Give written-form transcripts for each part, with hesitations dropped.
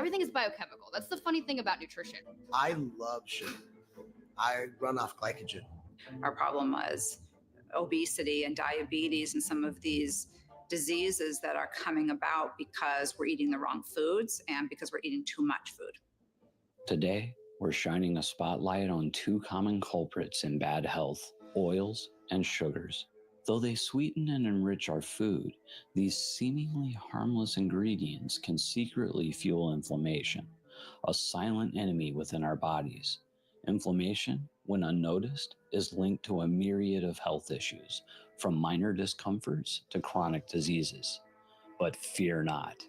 Everything is biochemical. That's the funny thing about nutrition. I love sugar. I run off glycogen. Our problem was obesity and diabetes and some of these diseases that are coming about because we're eating the wrong foods and because we're eating too much food. Today, we're shining a spotlight on two common culprits in bad health: oils and sugars. Though they sweeten and enrich our food, these seemingly harmless ingredients can secretly fuel inflammation, a silent enemy within our bodies. Inflammation, when unnoticed, is linked to a myriad of health issues, from minor discomforts to chronic diseases. But fear not.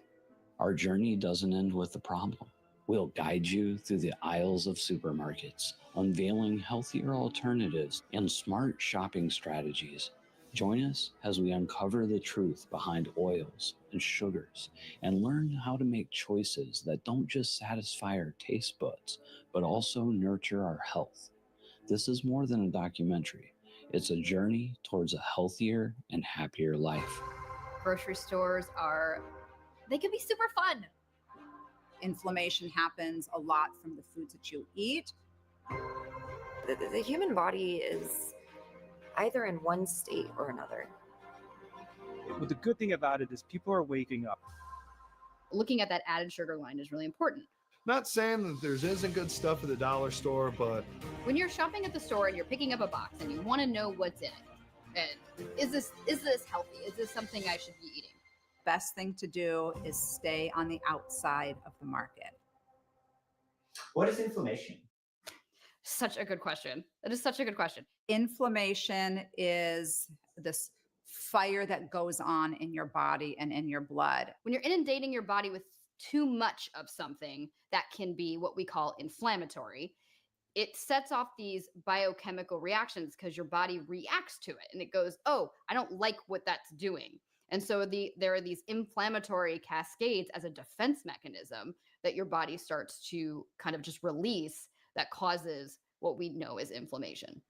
Our journey doesn't end with the problem. We'll guide you through the aisles of supermarkets, unveiling healthier alternatives and smart shopping strategies. Join us as we uncover the truth behind oils and sugars and learn how to make choices that don't just satisfy our taste buds, but also nurture our health. This is more than a documentary. It's a journey towards a healthier and happier life. Grocery stores they can be super fun. Inflammation happens a lot from the foods that you eat. The human body is either in one state or another. But the good thing about it is people are waking up. Looking at that added sugar line is really important. Not saying that there isn't good stuff at the dollar store, but When you're shopping at the store and you're picking up a box and you want to know what's in it, and is this healthy? Is this something I should be eating? Best thing to do is stay on the outside of the market. What is inflammation? Such a good question. That is such a good question. Inflammation is this fire that goes on in your body and in your blood. When you're inundating your body with too much of something that can be what we call inflammatory, it sets off these biochemical reactions because your body reacts to it and it goes, oh, I don't like what that's doing. And so there are these inflammatory cascades as a defense mechanism that your body starts to kind of just release that causes what we know as inflammation.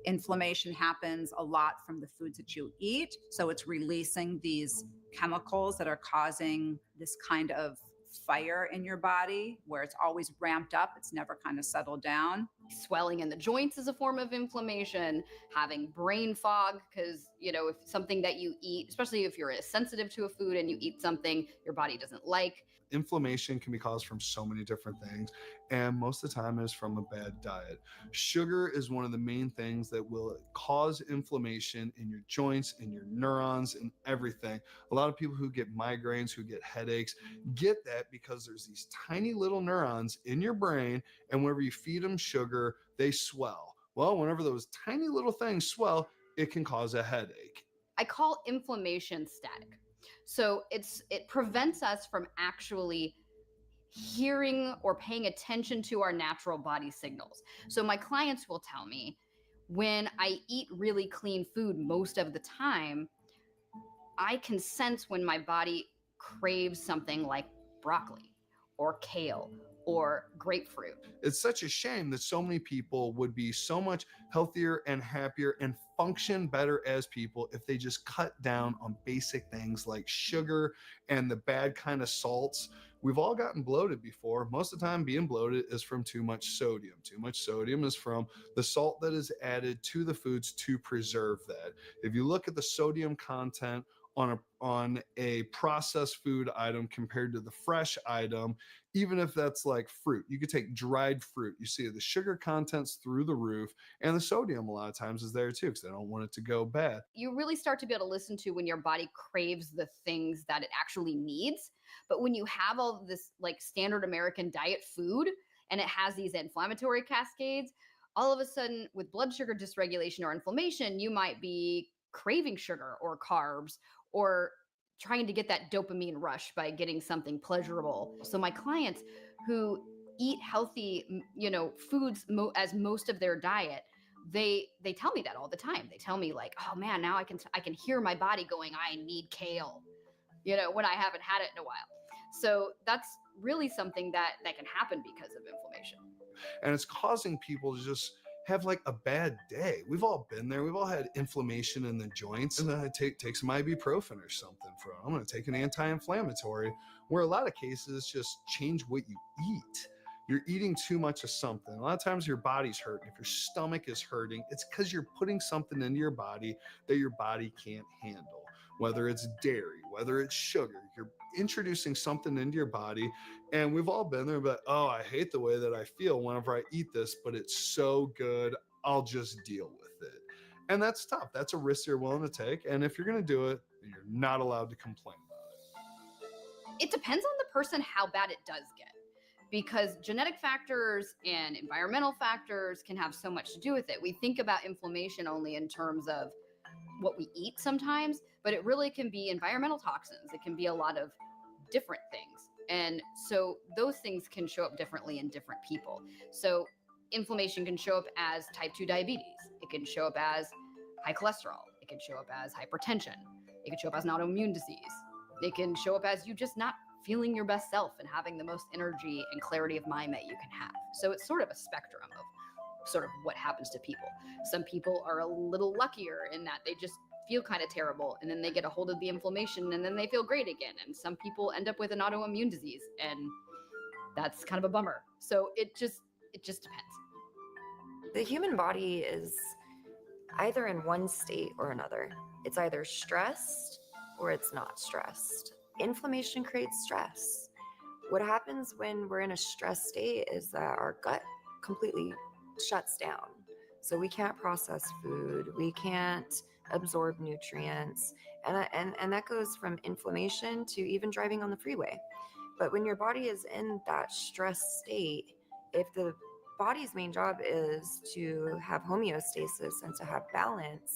Inflammation happens a lot from the foods that you eat. So it's releasing these chemicals that are causing this kind of fire in your body where it's always ramped up. It's never kind of settled down. Swelling in the joints is a form of inflammation, having brain fog, because, if something that you eat, especially if you're sensitive to a food and you eat something your body doesn't like. inflammation can be caused from so many different things, and most of the time is from a bad diet. Sugar is one of the main things that will cause inflammation in your joints, in your neurons, and everything. A lot of people who get migraines, who get headaches, get that because there's these tiny little neurons in your brain, and whenever you feed them sugar, they swell. Well, whenever those tiny little things swell, it can cause a headache. I call inflammation static. So it prevents us from actually hearing or paying attention to our natural body signals. So my clients will tell me, when I eat really clean food most of the time, I can sense when my body craves something like broccoli or kale or grapefruit. It's such a shame that so many people would be so much healthier and happier and function better as people if they just cut down on basic things like sugar and the bad kind of salts. We've all gotten bloated before. Most of the time being bloated is from too much sodium. Too much sodium is from the salt that is added to the foods to preserve that. If you look at the sodium content on a processed food item compared to the fresh item, even if that's like fruit, you could take dried fruit. You see the sugar content's through the roof, and the sodium a lot of times is there too because they don't want it to go bad. You really start to be able to listen to when your body craves the things that it actually needs. But when you have all of this like standard American diet food and it has these inflammatory cascades, all of a sudden with blood sugar dysregulation or inflammation, you might be craving sugar or carbs or trying to get that dopamine rush by getting something pleasurable. So my clients who eat healthy, foods as most of their diet, they tell me that all the time. They tell me like, oh man, now I can hear my body going, I need kale, when I haven't had it in a while. So that's really something that can happen because of inflammation. And it's causing people to just have like a bad day. We've all been there. We've all had inflammation in the joints, and then I take some ibuprofen or something for it. I'm going to take an anti-inflammatory, where a lot of cases just change what you eat. You're eating too much of something. A lot of times your body's hurting. If your stomach is hurting, it's because you're putting something into your body that your body can't handle. Whether it's dairy, whether it's sugar, you're introducing something into your body. And we've all been there, but oh, I hate the way that I feel whenever I eat this, but it's so good, I'll just deal with it. And that's tough. That's a risk you're willing to take. And if you're going to do it, you're not allowed to complain about it. It depends on the person how bad it does get, because genetic factors and environmental factors can have so much to do with it. We think about inflammation only in terms of what we eat sometimes, but it really can be environmental toxins. It can be a lot of different things. And so those things can show up differently in different people. So inflammation can show up as type 2 diabetes. It can show up as high cholesterol. It can show up as hypertension. It can show up as an autoimmune disease. It can show up as you just not feeling your best self and having the most energy and clarity of mind that you can have. So it's sort of a spectrum of sort of what happens to people. Some people are a little luckier in that they just feel kind of terrible, and then they get a hold of the inflammation and then they feel great again. And some people end up with an autoimmune disease, and that's kind of a bummer. So it just depends. The human body is either in one state or another. It's either stressed or it's not stressed. Inflammation creates stress. What happens when we're in a stress state is that our gut completely shuts down. So we can't process food, we can't absorb nutrients, and that goes from inflammation to even driving on the freeway. But when your body is in that stress state, if the body's main job is to have homeostasis and to have balance,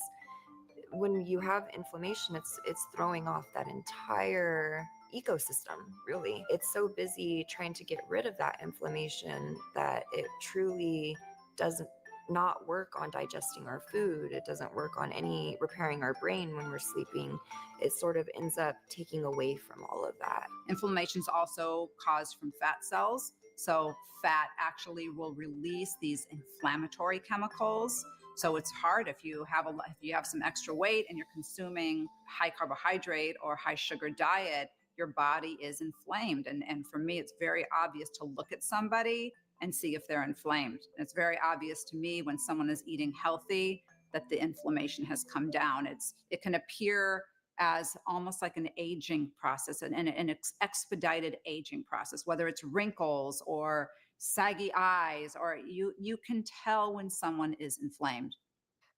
when you have inflammation, it's throwing off that entire ecosystem, really. It's so busy trying to get rid of that inflammation that it truly doesn't not work on digesting our food. It doesn't work on any repairing our brain when we're sleeping. It sort of ends up taking away from all of that. Inflammation is also caused from fat cells. So fat actually will release these inflammatory chemicals. So it's hard if you have some extra weight and you're consuming high carbohydrate or high sugar diet, your body is inflamed. And for me, it's very obvious to look at somebody and see if they're inflamed. And it's very obvious to me when someone is eating healthy that the inflammation has come down. It can appear as almost like an aging process, an expedited aging process, whether it's wrinkles or saggy eyes, or you can tell when someone is inflamed.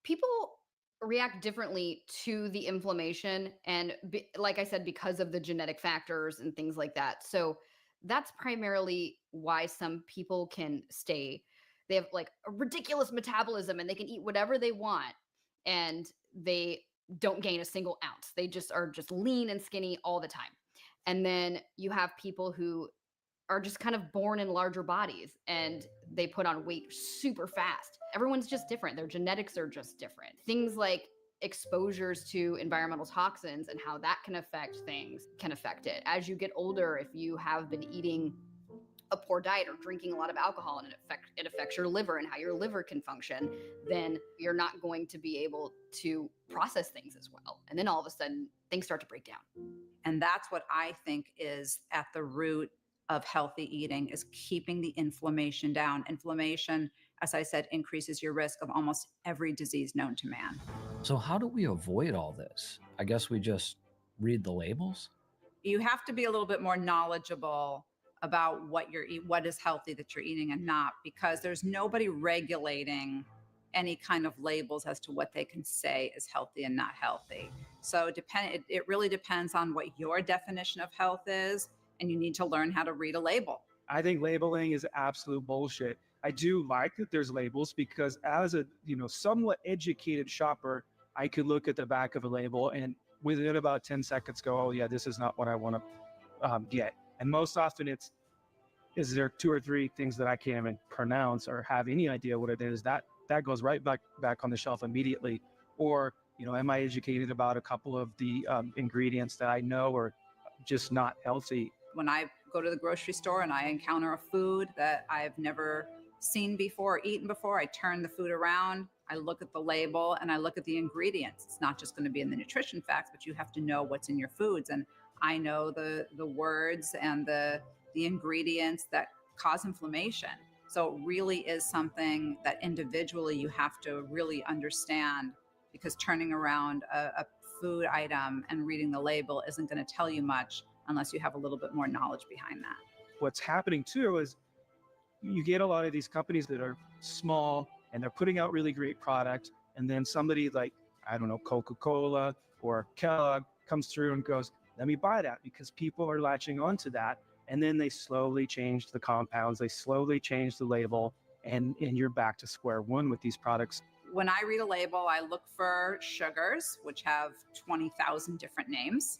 People react differently to the inflammation, and like I said, because of the genetic factors and things like that. So that's primarily why some people they have like a ridiculous metabolism and they can eat whatever they want and they don't gain a single ounce. They just are just lean and skinny all the time. And then you have people who are just kind of born in larger bodies and they put on weight super fast. Everyone's just different. Their genetics are just different. Things like exposures to environmental toxins and how that can affect things can affect it. As you get older, if you have been eating a poor diet or drinking a lot of alcohol and it affects your liver and how your liver can function, then you're not going to be able to process things as well. And then all of a sudden things start to break down. And that's what I think is at the root of healthy eating, is keeping the inflammation down. Inflammation, as I said, increases your risk of almost every disease known to man. So how do we avoid all this? I guess we just read the labels? You have to be a little bit more knowledgeable about what is healthy that you're eating and not, because there's nobody regulating any kind of labels as to what they can say is healthy and not healthy. So it really depends on what your definition of health is, and you need to learn how to read a label. I think labeling is absolute bullshit. I do like that there's labels, because as a somewhat educated shopper, I could look at the back of a label and within about 10 seconds go, oh yeah, this is not what I want to get. And most often is there 2 or 3 things that I can't even pronounce or have any idea what it is, that goes right back on the shelf immediately. Or, am I educated about a couple of the ingredients that I know are just not healthy? When I go to the grocery store and I encounter a food that I've never seen before, eaten before. I turn the food around, I look at the label, and I look at the ingredients. It's not just going to be in the nutrition facts, but you have to know what's in your foods. And I know the words and the ingredients that cause inflammation. So it really is something that individually you have to really understand, because turning around a food item and reading the label isn't going to tell you much unless you have a little bit more knowledge behind that. What's happening too is you get a lot of these companies that are small and they're putting out really great product. And then somebody like, I don't know, Coca-Cola or Kellogg comes through and goes, let me buy that, because people are latching onto that. And then they slowly change the compounds, they slowly change the label, and you're back to square one with these products. When I read a label, I look for sugars, which have 20,000 different names.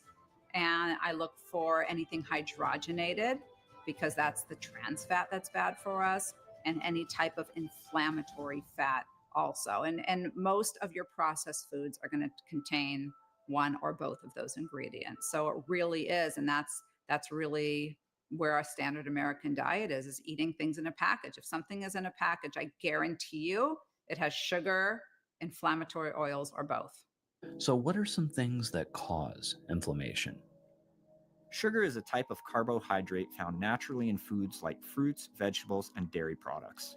And I look for anything hydrogenated, because that's the trans fat that's bad for us, and any type of inflammatory fat also. And most of your processed foods are going to contain one or both of those ingredients. So it really is. And that's really where our standard American diet is eating things in a package. If something is in a package, I guarantee you it has sugar, inflammatory oils, or both. So, what are some things that cause inflammation? Sugar is a type of carbohydrate found naturally in foods like fruits, vegetables, and dairy products.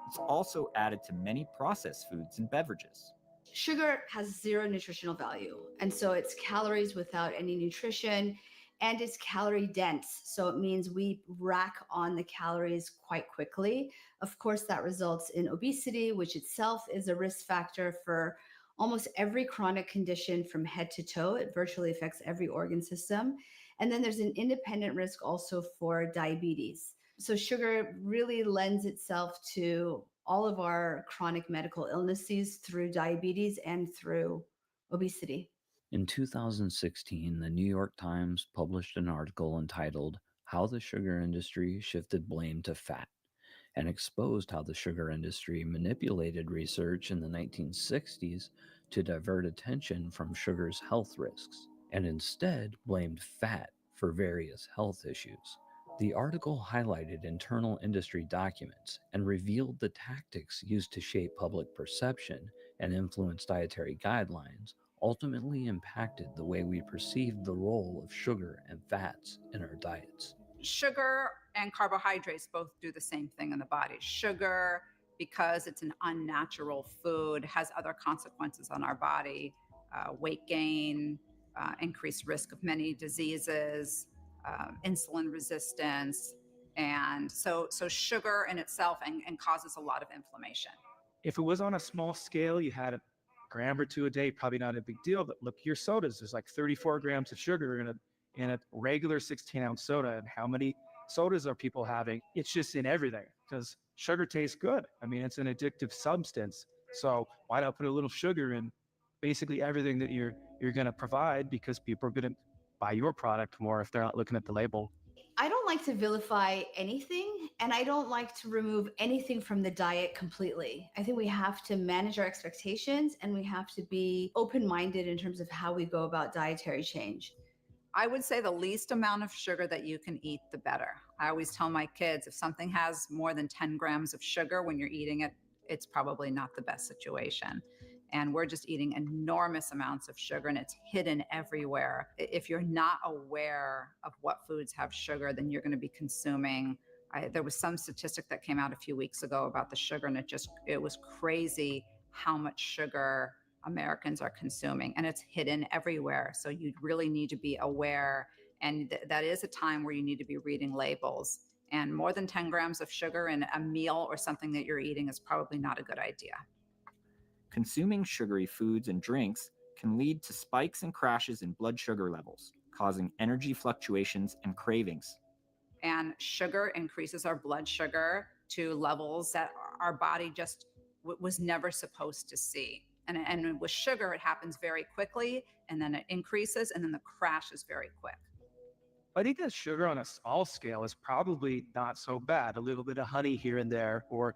It's also added to many processed foods and beverages. Sugar has zero nutritional value, and so it's calories without any nutrition, and it's calorie dense. So it means we rack on the calories quite quickly. Of course, that results in obesity, which itself is a risk factor for almost every chronic condition from head to toe. It virtually affects every organ system. And then there's an independent risk also for diabetes. So sugar really lends itself to all of our chronic medical illnesses through diabetes and through obesity. In 2016, the New York Times published an article entitled How the Sugar Industry Shifted Blame to Fat, and exposed how the sugar industry manipulated research in the 1960s to divert attention from sugar's health risks, and instead blamed fat for various health issues. The article highlighted internal industry documents and revealed the tactics used to shape public perception and influence dietary guidelines ultimately impacted the way we perceived the role of sugar and fats in our diets. Sugar and carbohydrates both do the same thing in the body. Sugar, because it's an unnatural food, has other consequences on our body, weight gain, increased risk of many diseases, insulin resistance. And so sugar in itself and causes a lot of inflammation. If it was on a small scale, you had a gram or two a day, probably not a big deal. But look, your sodas, there's like 34 grams of sugar in a regular 16-ounce soda. And how many sodas are people having? It's just in everything, because sugar tastes good. I mean, it's an addictive substance. So why not put a little sugar in basically everything that you're going to provide, because people are going to buy your product more if they're not looking at the label. I don't like to vilify anything, and I don't like to remove anything from the diet completely. I think we have to manage our expectations, and we have to be open-minded in terms of how we go about dietary change. I would say the least amount of sugar that you can eat, the better. I always tell my kids, if something has more than 10 grams of sugar when you're eating it, it's probably not the best situation. And we're just eating enormous amounts of sugar, and it's hidden everywhere. If you're not aware of what foods have sugar, then you're going to be consuming. There was some statistic that came out a few weeks ago about the sugar, and it was crazy how much sugar Americans are consuming, and it's hidden everywhere. So you really need to be aware, and that is a time where you need to be reading labels. And more than 10 grams of sugar in a meal or something that you're eating is probably not a good idea. Consuming sugary foods and drinks can lead to spikes and crashes in blood sugar levels, causing energy fluctuations and cravings. And sugar increases our blood sugar to levels that our body just was never supposed to see. And with sugar, it happens very quickly, and then it increases, and then the crash is very quick. I think that sugar on a small scale is probably not so bad. A little bit of honey here and there, or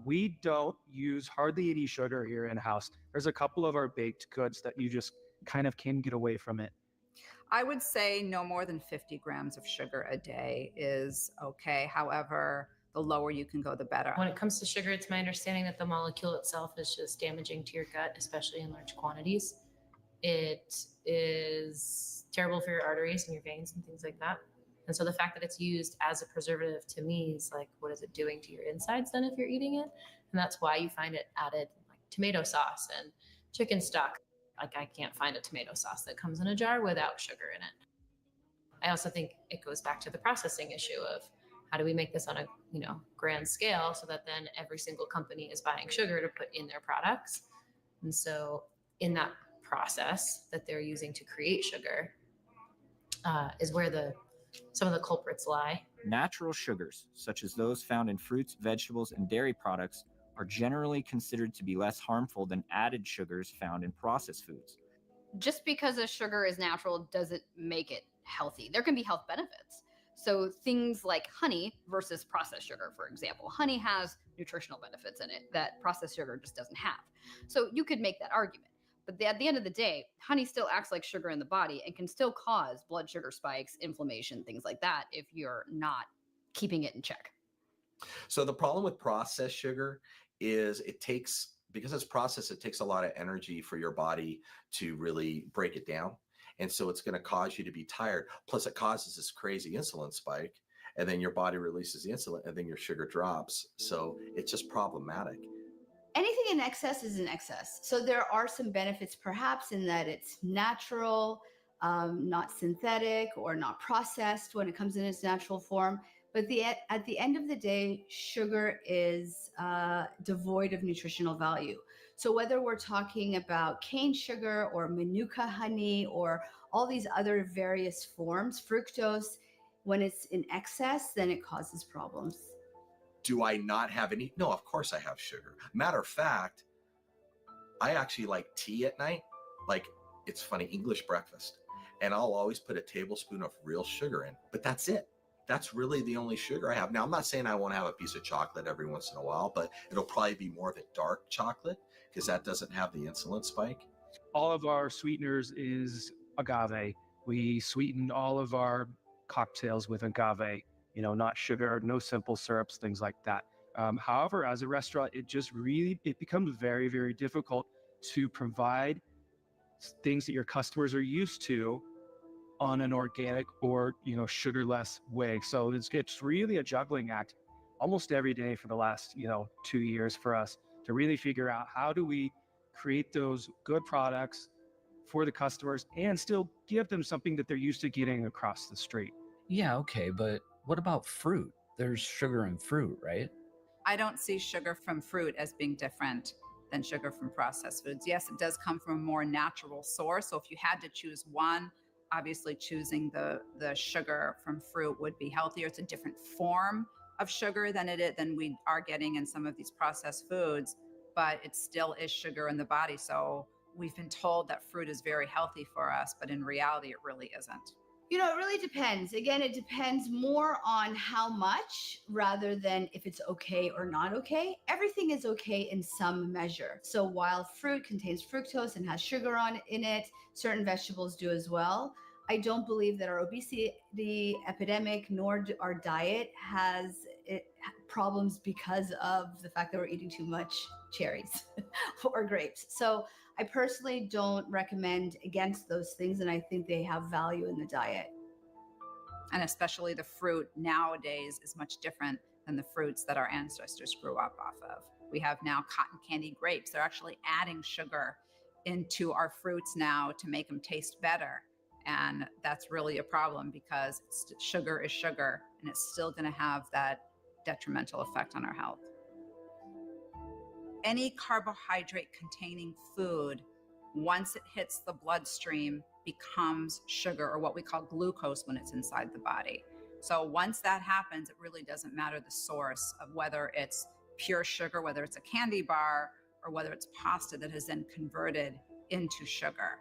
we don't use hardly any sugar here in house. There's a couple of our baked goods that you just kind of can get away from it. I would say no more than 50 grams of sugar a day is okay. However, the lower you can go, the better. When it comes to sugar, it's my understanding that the molecule itself is just damaging to your gut, especially in large quantities. It is terrible for your arteries and your veins and things like that. And so the fact that it's used as a preservative to me is like, what is it doing to your insides then if you're eating it? And that's why you find it added like tomato sauce and chicken stock. Like I can't find a tomato sauce that comes in a jar without sugar in it. I also think it goes back to the processing issue of how do we make this on a grand scale so that then every single company is buying sugar to put in their products. And so in that process that they're using to create sugar is where some of the culprits lie. Natural sugars, such as those found in fruits, vegetables, and dairy products, are generally considered to be less harmful than added sugars found in processed foods. Just because a sugar is natural doesn't make it healthy. There can be health benefits. So things like honey versus processed sugar, for example. Honey has nutritional benefits in it that processed sugar just doesn't have. So you could make that argument. But at the end of the day, honey still acts like sugar in the body and can still cause blood sugar spikes, inflammation, things like that if you're not keeping it in check. So the problem with processed sugar is because it's processed, it takes a lot of energy for your body to really break it down. And so it's going to cause you to be tired. Plus it causes this crazy insulin spike, and then your body releases the insulin and then your sugar drops. So it's just problematic. Anything in excess is in excess. So there are some benefits perhaps in that it's natural, not synthetic or not processed when it comes in its natural form. But at the end of the day, sugar is devoid of nutritional value. So whether we're talking about cane sugar or manuka honey or all these other various forms, fructose, when it's in excess, then it causes problems. Do I not have any? No, of course I have sugar. Matter of fact, I actually like tea at night. Like, it's funny, English breakfast. And I'll always put a tablespoon of real sugar in, but that's it. That's really the only sugar I have. Now, I'm not saying I won't have a piece of chocolate every once in a while, but it'll probably be more of a dark chocolate because that doesn't have the insulin spike. All of our sweeteners is agave. We sweeten all of our cocktails with agave, not sugar, no simple syrups, things like that. However, as a restaurant, it becomes very, very difficult to provide things that your customers are used to on an organic or, sugarless way. So it's really a juggling act almost every day for the last, 2 years for us to really figure out how do we create those good products for the customers and still give them something that they're used to getting across the street. Yeah, okay, but what about fruit? There's sugar in fruit, right? I don't see sugar from fruit as being different than sugar from processed foods. Yes, it does come from a more natural source. So if you had to choose one, obviously choosing the sugar from fruit would be healthier. It's a different form of sugar than we are getting in some of these processed foods, but it still is sugar in the body. So we've been told that fruit is very healthy for us, but in reality, it really isn't. It really depends. Again, it depends more on how much rather than if it's okay or not okay. Everything is okay in some measure. So while fruit contains fructose and has sugar in it, certain vegetables do as well. I don't believe that our obesity epidemic nor our diet has problems because of the fact that we're eating too much cherries or grapes. So I personally don't recommend against those things, and I think they have value in the diet. And especially the fruit nowadays is much different than the fruits that our ancestors grew up off of. We have now cotton candy grapes. They're actually adding sugar into our fruits now to make them taste better. And that's really a problem because sugar is sugar, and it's still going to have that detrimental effect on our health. Any carbohydrate containing food, once it hits the bloodstream, becomes sugar, or what we call glucose, when it's inside the body. So once that happens, it really doesn't matter the source of whether it's pure sugar, whether it's a candy bar, or whether it's pasta that has then converted into sugar.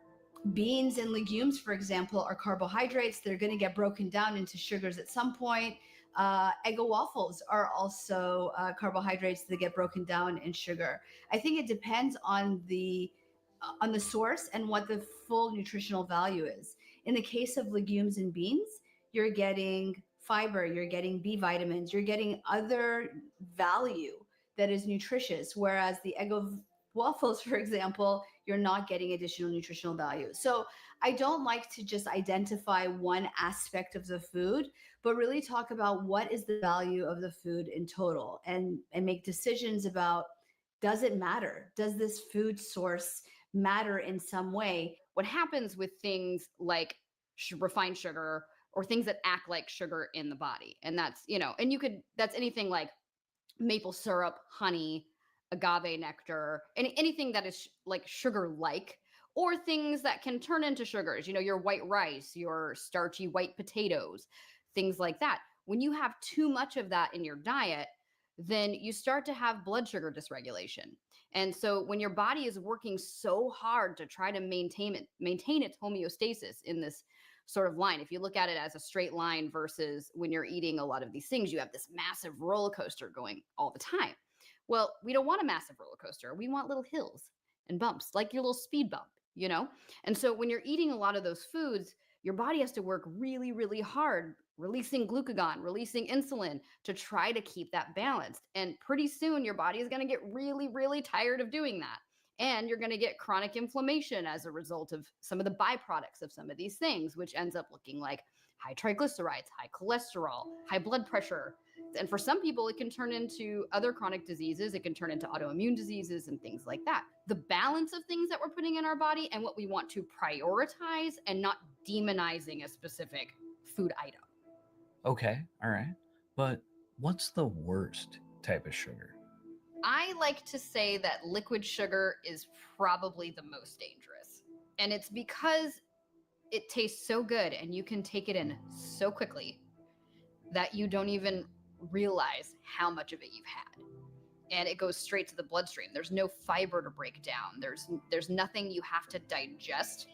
Beans and legumes, for example, are carbohydrates. They're going to get broken down into sugars at some point. Eggo waffles are also carbohydrates that get broken down in sugar. I think it depends on the source and what the full nutritional value is. In the case of legumes and beans, you're getting fiber, you're getting B vitamins, you're getting other value that is nutritious. Whereas the Eggo waffles, for example, you're not getting additional nutritional value. So I don't like to just identify one aspect of the food, but really talk about what is the value of the food in total, and make decisions about, does it matter? Does this food source matter in some way? What happens with things like refined sugar or things that act like sugar in the body? And that's, and that's anything like maple syrup, honey, agave nectar, anything that is like sugar-like, or things that can turn into sugars, your white rice, your starchy white potatoes, things like that. When you have too much of that in your diet, then you start to have blood sugar dysregulation. And so when your body is working so hard to try to maintain its homeostasis in this sort of line, if you look at it as a straight line versus when you're eating a lot of these things, you have this massive roller coaster going all the time. Well, we don't want a massive roller coaster. We want little hills and bumps, like your little speed bump, And so when you're eating a lot of those foods, your body has to work really, really hard, releasing glucagon, releasing insulin to try to keep that balanced. And pretty soon your body is going to get really, really tired of doing that. And you're going to get chronic inflammation as a result of some of the byproducts of some of these things, which ends up looking like high triglycerides, high cholesterol, high blood pressure. And for some people, it can turn into other chronic diseases. It can turn into autoimmune diseases and things like that. The balance of things that we're putting in our body and what we want to prioritize, and not demonizing a specific food item. Okay, all right. But what's the worst type of sugar? I like to say that liquid sugar is probably the most dangerous. And it's because it tastes so good and you can take it in so quickly that you don't even realize how much of it you've had. And it goes straight to the bloodstream. There's no fiber to break down. There's nothing you have to digest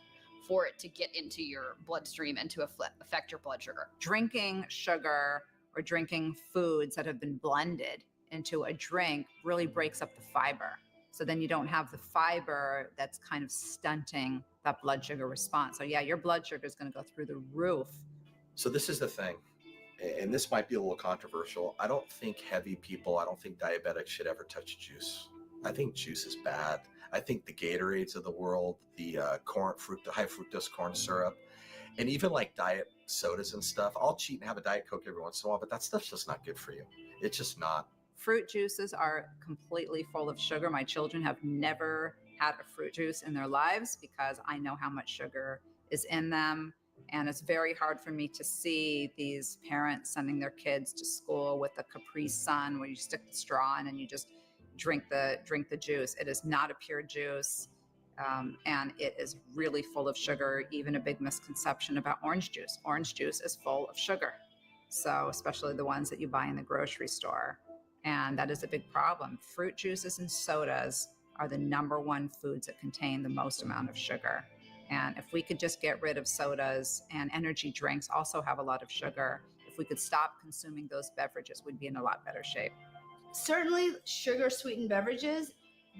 for it to get into your bloodstream and to affect your blood sugar. Drinking sugar or drinking foods that have been blended into a drink really breaks up the fiber. So then you don't have the fiber that's kind of stunting that blood sugar response. So yeah, your blood sugar is going to go through the roof. So this is the thing, and this might be a little controversial. I don't think heavy people, I don't think diabetics should ever touch juice. I think juice is bad. I think the Gatorades of the world, the high fructose corn syrup, and even like diet sodas and stuff. I'll cheat and have a Diet Coke every once in a while, but that stuff's just not good for you. It's just not. Fruit juices are completely full of sugar. My children have never had a fruit juice in their lives because I know how much sugar is in them. And it's very hard for me to see these parents sending their kids to school with a Capri Sun where you stick the straw in and you just drink the juice. It is not a pure juice. And it is really full of sugar. Even a big misconception about orange juice. Orange juice is full of sugar. So especially the ones that you buy in the grocery store. And that is a big problem. Fruit juices and sodas are the number one foods that contain the most amount of sugar. And if we could just get rid of sodas, and energy drinks also have a lot of sugar, if we could stop consuming those beverages, we'd be in a lot better shape. Certainly, sugar sweetened beverages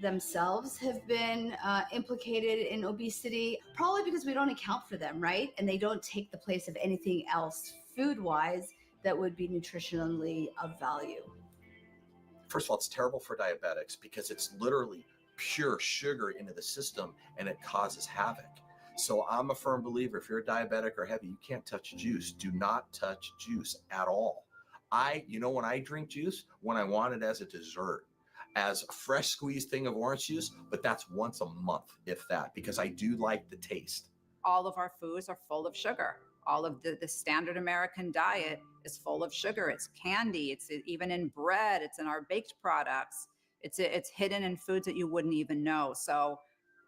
themselves have been implicated in obesity, probably because we don't account for them, right? And they don't take the place of anything else food-wise that would be nutritionally of value. First of all, it's terrible for diabetics because it's literally pure sugar into the system and it causes havoc. So I'm a firm believer, if you're a diabetic or heavy, you can't touch juice. Do not touch juice at all. When I drink juice, when I want it as a dessert, as a fresh squeezed thing of orange juice, but that's once a month, if that, because I do like the taste. All of our foods are full of sugar. All of the standard American diet is full of sugar. It's candy. It's even in bread. It's in our baked products. It's hidden in foods that you wouldn't even know. So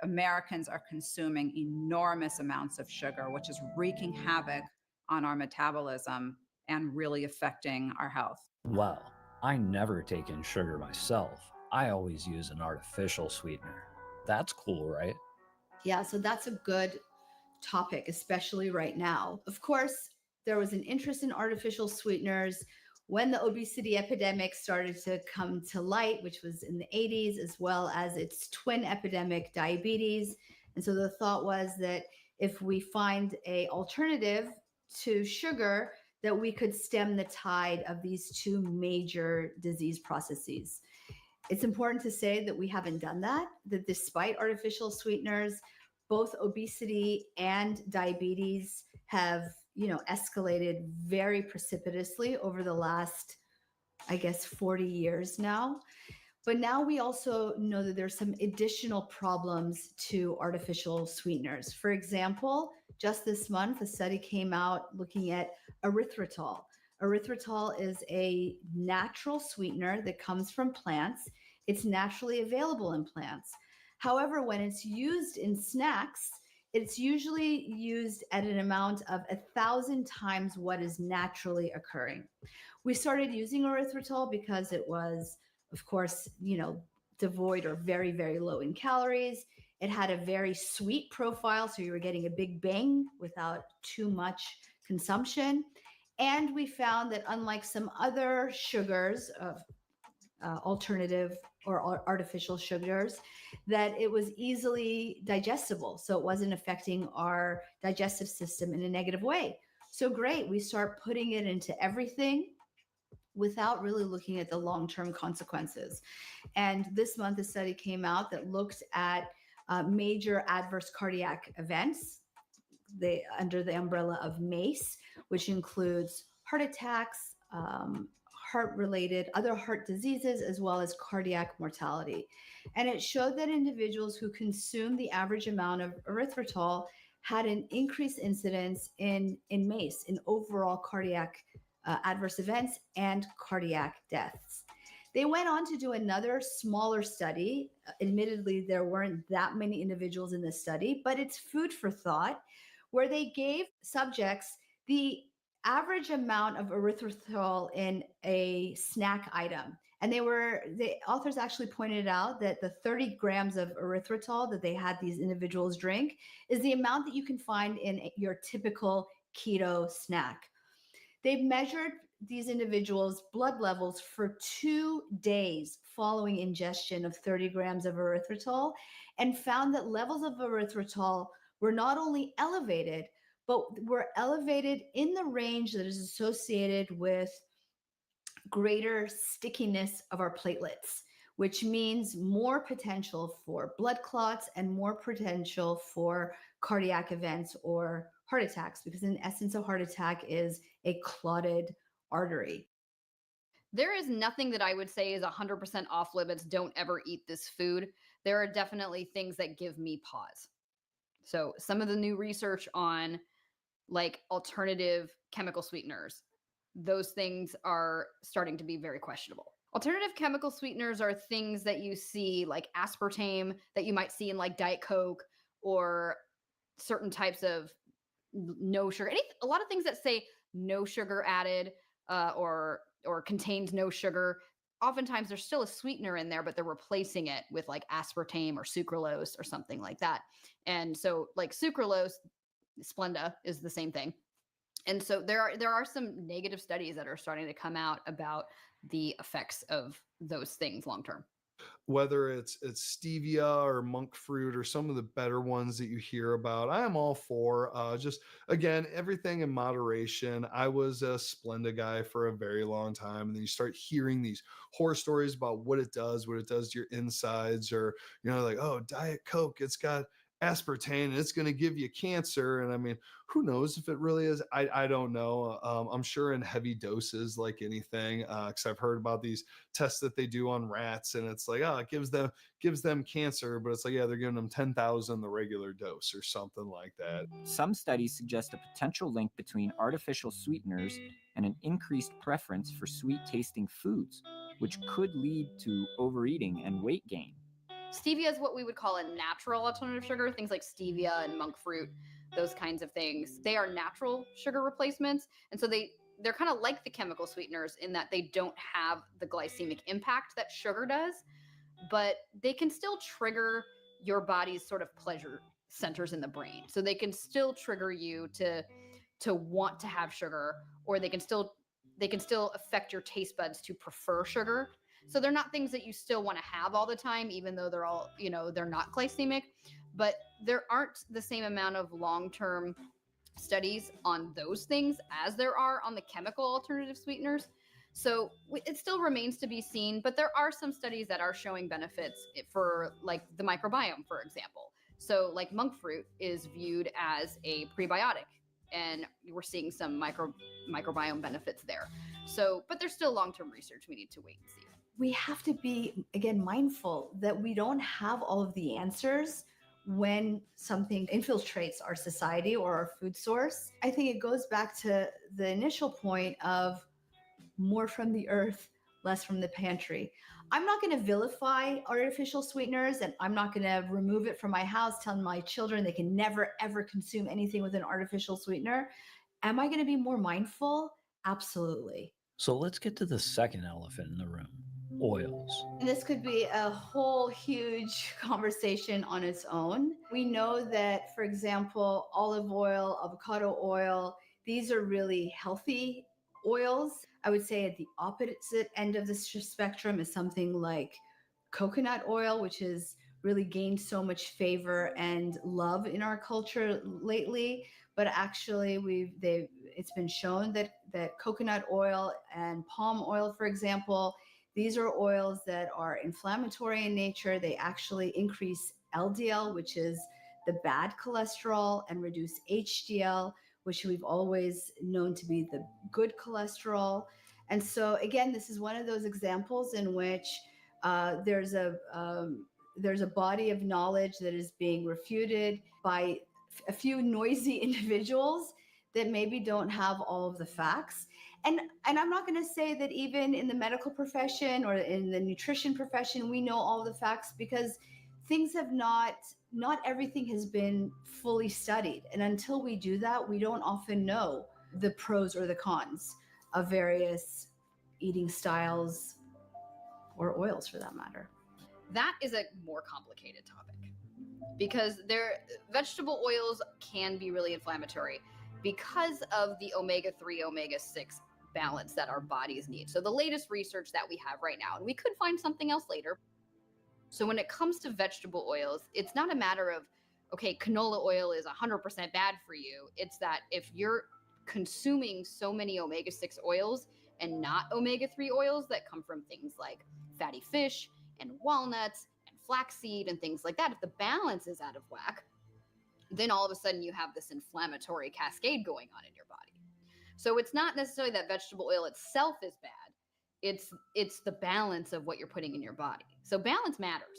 Americans are consuming enormous amounts of sugar, which is wreaking havoc on our metabolism and really affecting our health. Well, I never take in sugar myself. I always use an artificial sweetener. That's cool, right? Yeah, so that's a good topic, especially right now. Of course, there was an interest in artificial sweeteners when the obesity epidemic started to come to light, which was in the 80s, as well as its twin epidemic, diabetes. And so the thought was that if we find an alternative to sugar that we could stem the tide of these two major disease processes. It's important to say that we haven't done that despite artificial sweeteners, both obesity and diabetes have, escalated very precipitously over the last, I guess, 40 years now. But now we also know that there's some additional problems to artificial sweeteners. For example, just this month, a study came out looking at erythritol. Erythritol is a natural sweetener that comes from plants. It's naturally available in plants. However, when it's used in snacks, it's usually used at an amount of 1,000 times what is naturally occurring. We started using erythritol because it was, of course, devoid or very, very low in calories. It had a very sweet profile, so you were getting a big bang without too much consumption. And we found that unlike some other sugars of alternative or artificial sugars, that it was easily digestible. So it wasn't affecting our digestive system in a negative way. So great, we start putting it into everything without really looking at the long-term consequences. And this month, a study came out that looked at major adverse cardiac events under the umbrella of MACE, which includes heart attacks, heart-related, other heart diseases, as well as cardiac mortality. And it showed that individuals who consumed the average amount of erythritol had an increased incidence in MACE, in overall cardiac adverse events and cardiac deaths. They went on to do another smaller study. Admittedly, there weren't that many individuals in this study, but it's food for thought, where they gave subjects the average amount of erythritol in a snack item. And the authors actually pointed out that the 30 grams of erythritol that they had these individuals drink is the amount that you can find in your typical keto snack. They've measured these individuals' blood levels for 2 days following ingestion of 30 grams of erythritol and found that levels of erythritol were not only elevated, but were elevated in the range that is associated with greater stickiness of our platelets, which means more potential for blood clots and more potential for cardiac events or heart attacks, because in essence, a heart attack is a clotted artery. There is nothing that I would say is 100% off limits. Don't ever eat this food. There are definitely things that give me pause. So some of the new research on like alternative chemical sweeteners, those things are starting to be very questionable. Alternative chemical sweeteners are things that you see like aspartame that you might see in like Diet Coke or certain types of no sugar. A lot of things that say no sugar added or contains no sugar. Oftentimes there's still a sweetener in there, but they're replacing it with like aspartame or sucralose or something like that. And so like sucralose, Splenda is the same thing. And so there are some negative studies that are starting to come out about the effects of those things long term. Whether it's stevia or monk fruit or some of the better ones that you hear about, I am all for just, again, everything in moderation. I was a Splenda guy for a very long time, and then you start hearing these horror stories about what it does to your insides, or like, oh, Diet Coke, it's got aspartame and it's going to give you cancer. And I mean, who knows if it really is? I don't know. I'm sure in heavy doses, like anything, because I've heard about these tests that they do on rats, and it's like, oh, it gives them cancer, but it's like, yeah, they're giving them 10,000 the regular dose or something like that. Some studies suggest a potential link between artificial sweeteners and an increased preference for sweet-tasting foods, which could lead to overeating and weight gain. Stevia is what we would call a natural alternative sugar. Things like stevia and monk fruit, those kinds of things. They are natural sugar replacements. And so they're kind of like the chemical sweeteners in that they don't have the glycemic impact that sugar does, but they can still trigger your body's sort of pleasure centers in the brain. So they can still trigger you to want to have sugar, or they can still affect your taste buds to prefer sugar. So they're not things that you still want to have all the time, even though they're all, they're not glycemic, but there aren't the same amount of long-term studies on those things as there are on the chemical alternative sweeteners. So it still remains to be seen, but there are some studies that are showing benefits for like the microbiome, for example. So like monk fruit is viewed as a prebiotic, and we're seeing some microbiome benefits there. So, but there's still long-term research we need to wait and see. We have to be, again, mindful that we don't have all of the answers when something infiltrates our society or our food source. I think it goes back to the initial point of more from the earth, less from the pantry. I'm not going to vilify artificial sweeteners, and I'm not going to remove it from my house, telling my children they can never, ever consume anything with an artificial sweetener. Am I going to be more mindful? Absolutely. So let's get to the second elephant in the room, oils. And this could be a whole huge conversation on its own. We know that, for example, olive oil, avocado oil, these are really healthy oils. I would say at the opposite end of the spectrum is something like coconut oil, which has really gained so much favor and love in our culture lately. But actually, it's been shown that coconut oil and palm oil, for example, these are oils that are inflammatory in nature. They actually increase LDL, which is the bad cholesterol, and reduce HDL, which we've always known to be the good cholesterol. And so again, this is one of those examples in which there's a body of knowledge that is being refuted by a few noisy individuals that maybe don't have all of the facts. And I'm not going to say that even in the medical profession or in the nutrition profession, we know all the facts, because things have not everything has been fully studied. And until we do that, we don't often know the pros or the cons of various eating styles or oils for that matter. That is a more complicated topic because vegetable oils can be really inflammatory because of the omega-3, omega-6 balance that our bodies need. So the latest research that we have right now, and we could find something else later. So when it comes to vegetable oils, it's not a matter of, okay, canola oil is 100% bad for you. It's that if you're consuming so many omega-6 oils and not omega-3 oils that come from things like fatty fish and walnuts and flaxseed and things like that, if the balance is out of whack, then all of a sudden you have this inflammatory cascade going on in your body. So it's not necessarily that vegetable oil itself is bad. It's the balance of what you're putting in your body. So balance matters.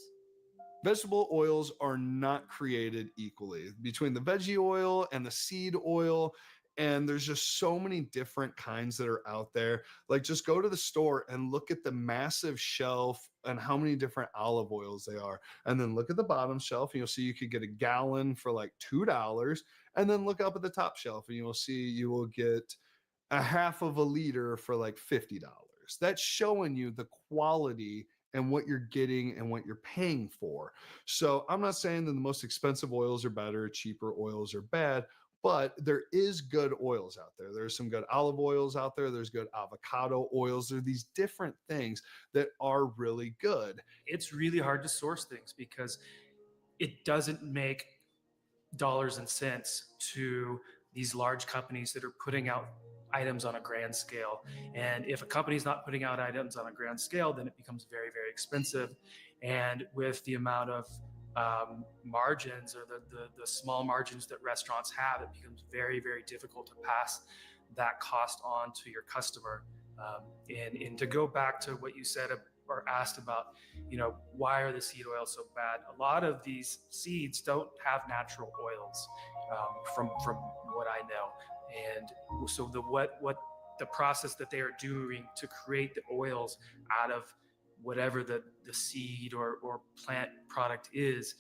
Vegetable oils are not created equally between the veggie oil and the seed oil. And there's just so many different kinds that are out there. Like, just go to the store and look at the massive shelf and how many different olive oils they are. And then look at the bottom shelf and you'll see you could get a gallon for like $2. And then look up at the top shelf and you'll see you will get a half of a liter for like $50. That's showing you the quality and what you're getting and what you're paying for. So I'm not saying that the most expensive oils are better, cheaper oils are bad, but there is good oils out there. There's some good olive oils out there. There's good avocado oils. There are these different things that are really good. It's really hard to source things because it doesn't make dollars and cents to these large companies that are putting out items on a grand scale. And if a company's not putting out items on a grand scale, then it becomes very, very expensive. And with the amount of margins or the small margins that restaurants have, it becomes very, very difficult to pass that cost on to your customer. And to go back to what you said or asked about, why are the seed oils so bad? A lot of these seeds don't have natural oils, from what I know. And so what the process that they are doing to create the oils out of whatever the seed or plant product is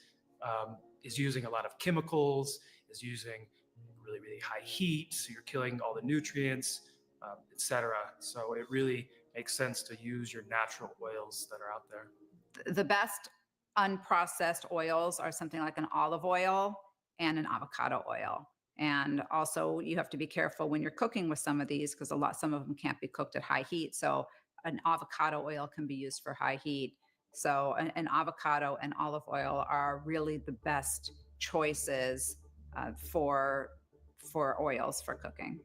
using a lot of chemicals, is using really, really high heat. So you're killing all the nutrients, etc. So it really makes sense to use your natural oils that are out there. The best unprocessed oils are something like an olive oil and an avocado oil. And also you have to be careful when you're cooking with some of these because some of them can't be cooked at high heat. So an avocado oil can be used for high heat. So an avocado and olive oil are really the best choices for for oils for cooking.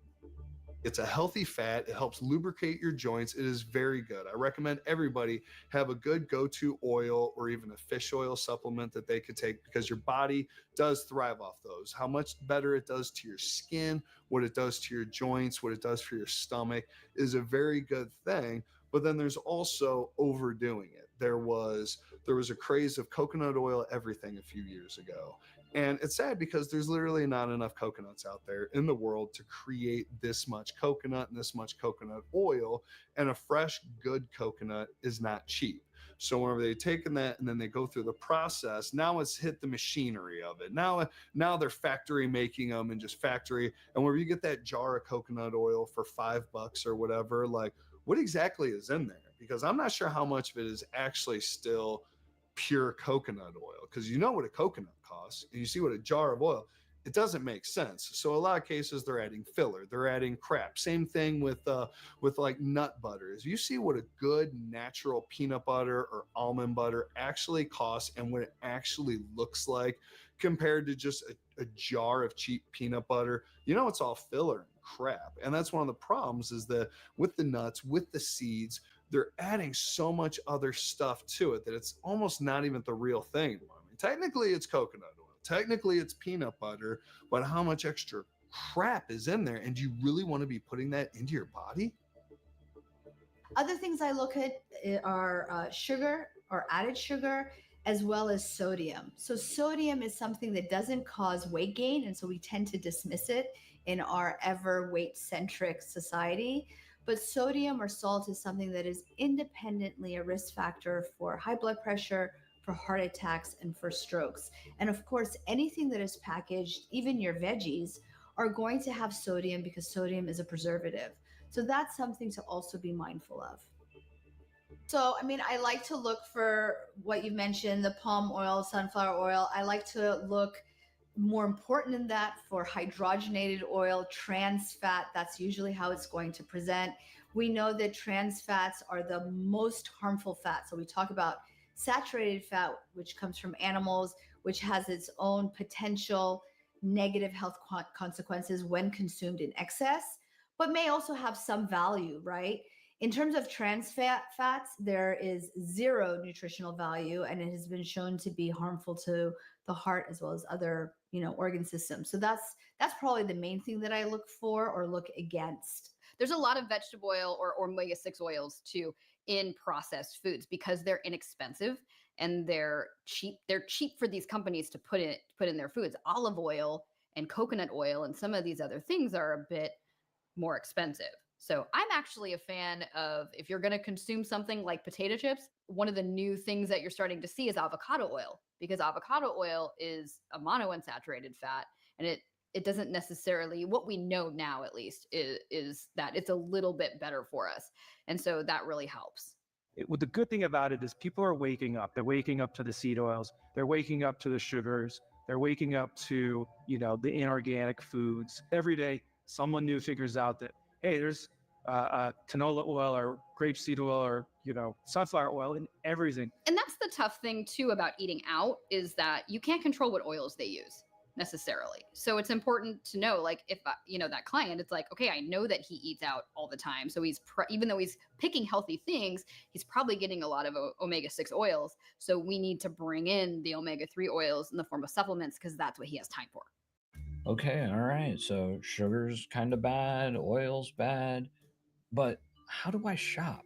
It's a healthy fat. It helps lubricate your joints. It is very good. I recommend everybody have a good go-to oil or even a fish oil supplement that they could take, because your body does thrive off those. How much better it does to your skin, what it does to your joints, what it does for your stomach is a very good thing. But then there's also overdoing it. There was a craze of coconut oil everything a few years ago. And it's sad because there's literally not enough coconuts out there in the world to create this much coconut and this much coconut oil. And a fresh, good coconut is not cheap. So whenever they've taken that and then they go through the process, now it's hit the machinery of it. Now they're factory making them and just factory. And where you get that jar of coconut oil for $5 or whatever, like what exactly is in there? Because I'm not sure how much of it is actually still pure coconut oil, because you know what a coconut costs and you see what a jar of oil, it doesn't make sense. So a lot of cases they're adding filler, they're adding crap. Same thing with like nut butters. You see what a good natural peanut butter or almond butter actually costs and what it actually looks like compared to just a jar of cheap peanut butter. You know, it's all filler and crap. And that's one of the problems, is that with the nuts, with the seeds, they're adding so much other stuff to it that it's almost not even the real thing anymore. I mean, technically it's coconut oil, technically it's peanut butter, but how much extra crap is in there? And do you really want to be putting that into your body? Other things I look at are sugar or added sugar, as well as sodium. So sodium is something that doesn't cause weight gain, and so we tend to dismiss it in our ever weight-centric society. But sodium or salt is something that is independently a risk factor for high blood pressure, for heart attacks, and for strokes. And of course, anything that is packaged, even your veggies, are going to have sodium because sodium is a preservative. So that's something to also be mindful of. So, I mean, I like to look for what you mentioned, the palm oil, sunflower oil. I like to look more important than that for hydrogenated oil, trans fat. That's usually how it's going to present. We know that trans fats are the most harmful fat. So we talk about saturated fat, which comes from animals, which has its own potential negative health consequences when consumed in excess, but may also have some value, right? In terms of trans fats, there is zero nutritional value, and it has been shown to be harmful to the heart as well as other, organ systems. So that's probably the main thing that I look for or look against. There's a lot of vegetable oil or omega-6 oils too in processed foods because they're inexpensive and they're cheap. They're cheap for these companies to put in their foods. Olive oil and coconut oil and some of these other things are a bit more expensive. So I'm actually a fan of, if you're going to consume something like potato chips, one of the new things that you're starting to see is avocado oil, because avocado oil is a monounsaturated fat, and it doesn't necessarily, what we know now at least, is that it's a little bit better for us. And so that really helps. The good thing about it is people are waking up. They're waking up to the seed oils. They're waking up to the sugars. They're waking up to, the inorganic foods. Every day, someone new figures out that, hey, there's canola oil or grapeseed oil or, sunflower oil in everything. And that's the tough thing too about eating out, is that you can't control what oils they use necessarily. So it's important to know, like, if that client, it's like, okay, I know that he eats out all the time, so he's even though he's picking healthy things, he's probably getting a lot of omega-6 oils. So we need to bring in the omega-3 oils in the form of supplements, because that's what he has time for. Okay, all right. So sugar's kind of bad, oil's bad, but how do I shop?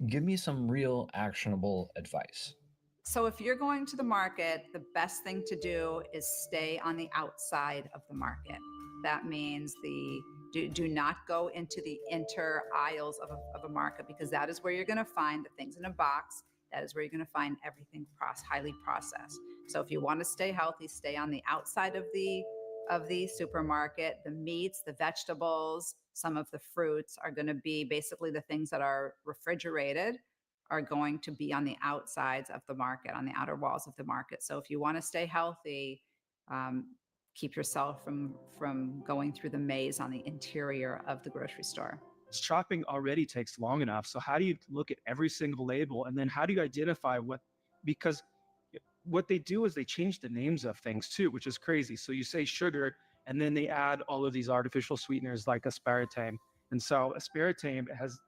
Give me some real actionable advice. So if you're going to the market, the best thing to do is stay on the outside of the market. That means do not go into the inter aisles of a market, because that is where you're going to find the things in a box. That is where you're going to find everything highly processed. So if you want to stay healthy, stay on the outside of the supermarket. The meats, the vegetables, some of the fruits are going to be basically the things that are refrigerated are going to be on the outsides of the market, on the outer walls of the market. So if you want to stay healthy, keep yourself from going through the maze on the interior of the grocery store. Shopping already takes long enough. So how do you look at every single label, and then how do you identify because what they do is they change the names of things too, which is crazy. So you say sugar And then they add all of these artificial sweeteners like aspartame. And so aspartame has,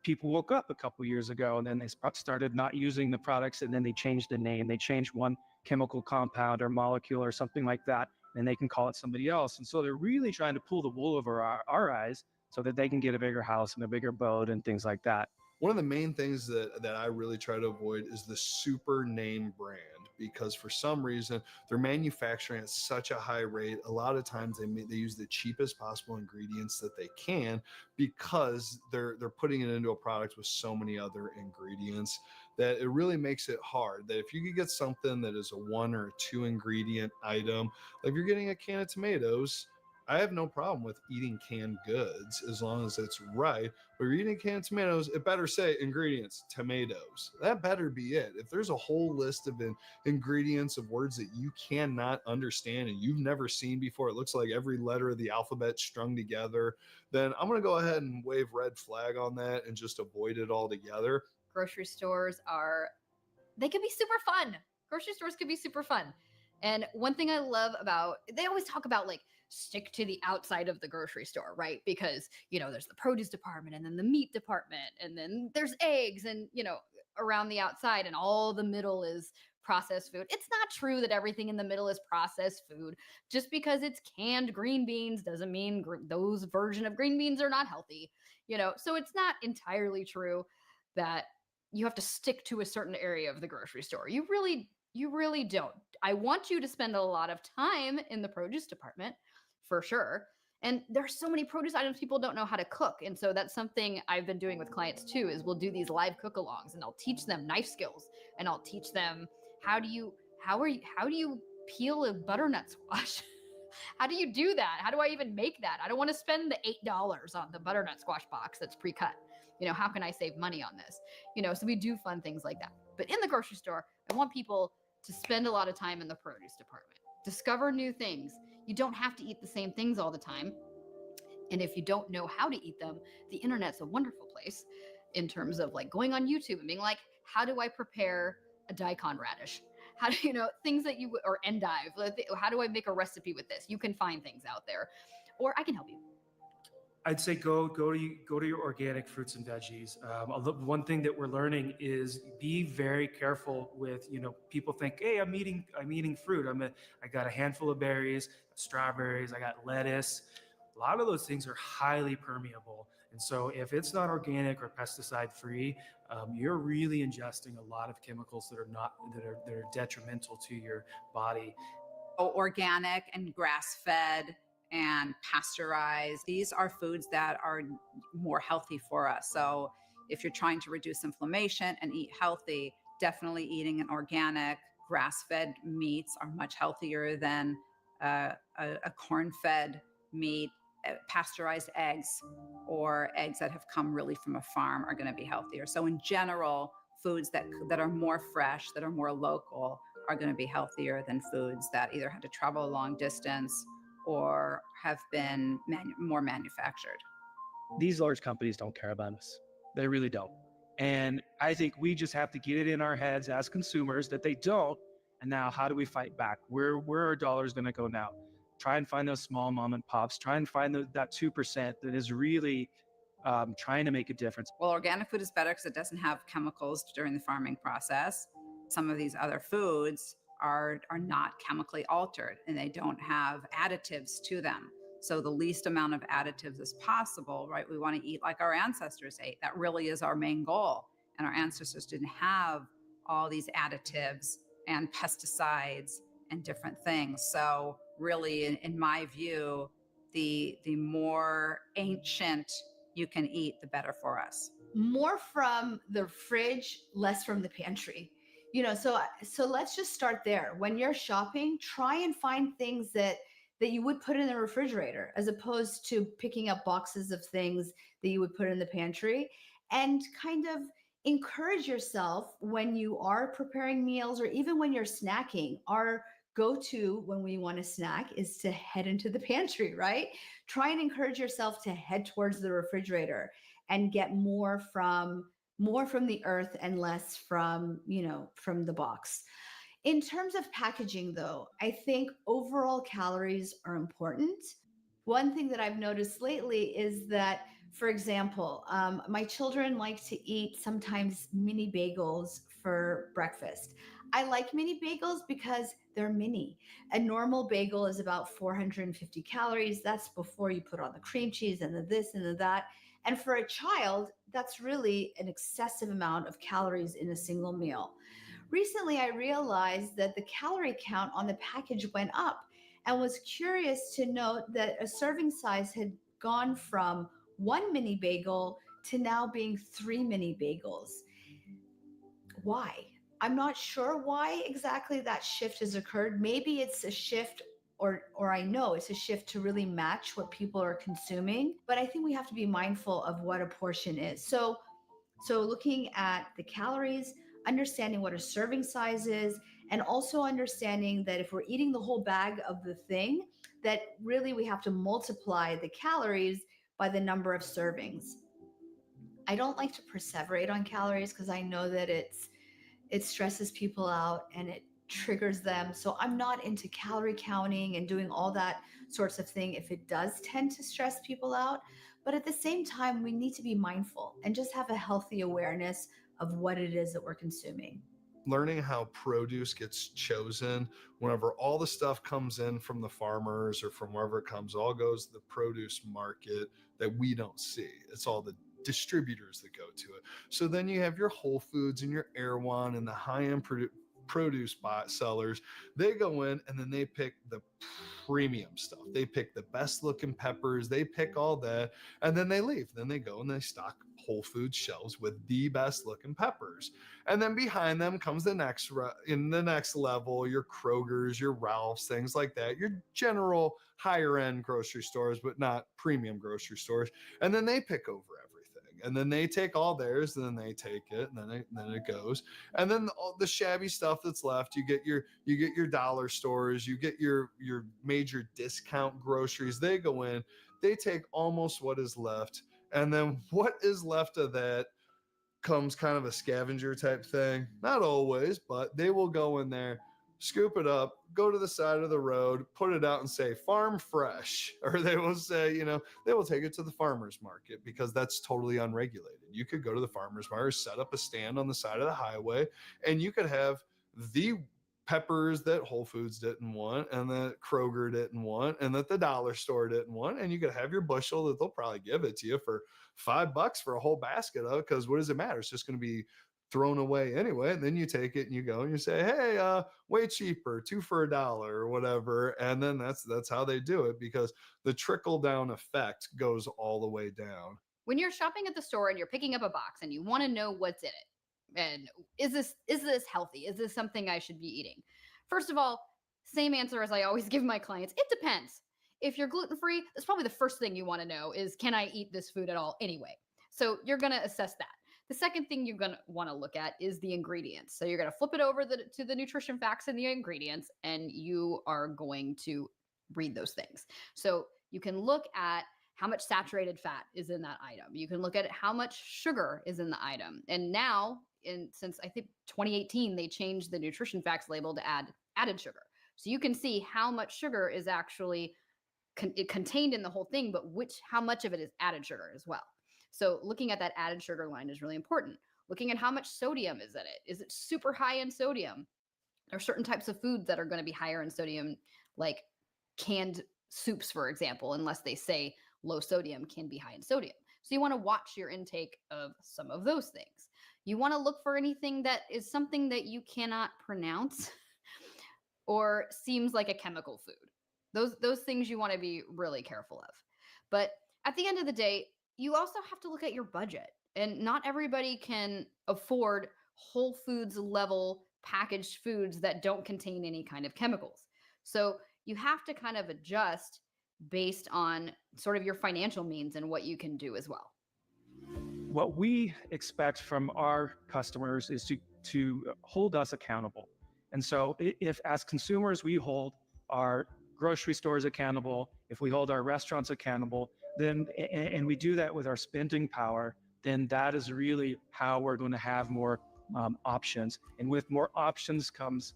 people woke up a couple years ago and then they started not using the products, and then they changed the name. They changed one chemical compound or molecule or something like that, and they can call it somebody else. And so they're really trying to pull the wool over our eyes so that they can get a bigger house and a bigger boat and things like that. One of the main things that I really try to avoid is the super name brand, because for some reason they're manufacturing at such a high rate. A lot of times they use the cheapest possible ingredients that they can, because they're putting it into a product with so many other ingredients that it really makes it hard. That if you could get something that is a 1 or a 2 ingredient item, like if you're getting a can of tomatoes, I have no problem with eating canned goods as long as it's right. But you're eating canned tomatoes, it better say ingredients, tomatoes. That better be it. If there's a whole list of ingredients of words that you cannot understand and you've never seen before, it looks like every letter of the alphabet strung together, then I'm going to go ahead and wave red flag on that and just avoid it altogether. Grocery stores they can be super fun. Grocery stores can be super fun. And one thing I love about, they always talk about like, stick to the outside of the grocery store, right? Because, there's the produce department and then the meat department and then there's eggs and, around the outside, and all the middle is processed food. It's not true that everything in the middle is processed food. Just because it's canned green beans doesn't mean those version of green beans are not healthy, So it's not entirely true that you have to stick to a certain area of the grocery store. You really don't. I want you to spend a lot of time in the produce department, for sure. And there's so many produce items people don't know how to cook. And so that's something I've been doing with clients too, is we'll do these live cook-alongs, and I'll teach them knife skills, and I'll teach them how do you peel a butternut squash? How do you do that? How do I even make that? I don't want to spend the $8 on the butternut squash box that's pre-cut. How can I save money on this? So we do fun things like that. But in the grocery store, I want people to spend a lot of time in the produce department. Discover new things. You don't have to eat the same things all the time. And if you don't know how to eat them, the internet's a wonderful place in terms of like going on YouTube and being like, how do I prepare a daikon radish? How do things that or endive? How do I make a recipe with this? You can find things out there, or I can help you. I'd say go to your organic fruits and veggies. One thing that we're learning is be very careful with, people think, hey, I'm eating fruit. I got a handful of berries, strawberries, I got lettuce. A lot of those things are highly permeable. And so if it's not organic or pesticide free, you're really ingesting a lot of chemicals that are detrimental to your body. Organic and grass-fed and pasteurized, these are foods that are more healthy for us. So if you're trying to reduce inflammation and eat healthy, definitely eating an organic grass-fed meats are much healthier than a corn-fed meat. Pasteurized eggs or eggs that have come really from a farm are going to be healthier. So in general, foods that are more fresh, that are more local, are going to be healthier than foods that either had to travel a long distance or have been more manufactured. These large companies don't care about us. They really don't. And I think we just have to get it in our heads as consumers that they don't. And now how do we fight back? Where are our dollars going to go now? Try and find those small mom and pops. Try and find that 2% that is really trying to make a difference. Well, organic food is better because it doesn't have chemicals during the farming process. Some of these other foods are not chemically altered and they don't have additives to them. So the least amount of additives as possible, right? We want to eat like our ancestors ate. That really is our main goal. And our ancestors didn't have all these additives and pesticides and different things. So really, in my view, the more ancient you can eat, the better for us. More from the fridge, less from the pantry. So let's just start there. When you're shopping, try and find things that you would put in the refrigerator, as opposed to picking up boxes of things that you would put in the pantry, and kind of encourage yourself when you are preparing meals or even when you're snacking. Our go-to when we want to snack is to head into the pantry, right? Try and encourage yourself to head towards the refrigerator and get more from the earth and less from the box. In terms of packaging, though, I think overall calories are important. One thing that I've noticed lately is that, for example, my children like to eat sometimes mini bagels for breakfast. I like mini bagels because they're mini. A normal bagel is about 450 calories. That's before you put on the cream cheese and the this and the that. And for a child, that's really an excessive amount of calories in a single meal. Recently, I realized that the calorie count on the package went up and was curious to note that a serving size had gone from one mini bagel to now being three mini bagels. Why? I'm not sure why exactly that shift has occurred. Maybe it's a shift or I know it's a shift to really match what people are consuming, but I think we have to be mindful of what a portion is. So looking at the calories, understanding what a serving size is, and also understanding that if we're eating the whole bag of the thing, that really we have to multiply the calories by the number of servings. I don't like to perseverate on calories because I know that it stresses people out and it triggers them. So I'm not into calorie counting and doing all that sorts of thing if it does tend to stress people out. But at the same time, we need to be mindful and just have a healthy awareness of what it is that we're consuming. Learning how produce gets chosen, whenever all the stuff comes in from the farmers or from wherever it comes, all goes to the produce market that we don't see. It's all the distributors that go to it. So then you have your Whole Foods and your Erewhon and the high-end produce bot sellers. They go in and then they pick the premium stuff. They pick the best looking peppers. They pick all that and then they leave. Then they go and they stock Whole Foods shelves with the best looking peppers. And then behind them comes the next in the next level, your Kroger's, your Ralph's, things like that, your general higher end grocery stores, but not premium grocery stores. And then they pick over everything. And then they take all theirs, and then they take it, and then it goes. And then all the shabby stuff that's left, you get your dollar stores, you get your major discount groceries. They go in, they take almost what is left, and then what is left of that comes kind of a scavenger type thing. Not always, but they will go in there, scoop it up, go to the side of the road, put it out and say farm fresh, or they will say, they will take it to the farmer's market because that's totally unregulated. You could go to the farmer's market, set up a stand on the side of the highway, and you could have the peppers that Whole Foods didn't want and that Kroger didn't want and that the dollar store didn't want, and you could have your bushel that they'll probably give it to you for $5 for a whole basket of, because what does it matter? It's just going to be thrown away anyway. And then you take it and you go and you say, hey, way cheaper, 2 for $1 or whatever. And then that's how they do it, because the trickle down effect goes all the way down. When you're shopping at the store and you're picking up a box and you want to know what's in it, and is this healthy? Is this something I should be eating? First of all, same answer as I always give my clients. It depends. If you're gluten-free, that's probably the first thing you want to know is, can I eat this food at all anyway? So you're going to assess that. The second thing you're going to want to look at is the ingredients. So you're going to flip it over to the nutrition facts and the ingredients, and you are going to read those things. So you can look at how much saturated fat is in that item. You can look at how much sugar is in the item. And now, since I think 2018, they changed the nutrition facts label to add added sugar. So you can see how much sugar is actually contained in the whole thing, but how much of it is added sugar as well. So looking at that added sugar line is really important. Looking at how much sodium is in it. Is it super high in sodium? There are certain types of foods that are going to be higher in sodium, like canned soups, for example, unless they say low sodium, can be high in sodium. So you want to watch your intake of some of those things. You want to look for anything that is something that you cannot pronounce or seems like a chemical food. Those things you want to be really careful of. But at the end of the day, you also have to look at your budget. And not everybody can afford Whole Foods level packaged foods that don't contain any kind of chemicals. So you have to kind of adjust based on sort of your financial means and what you can do as well. What we expect from our customers is to hold us accountable. And so if as consumers, we hold our grocery stores accountable, if we hold our restaurants accountable, then, and we do that with our spending power, then that is really how we're going to have more options. And with more options comes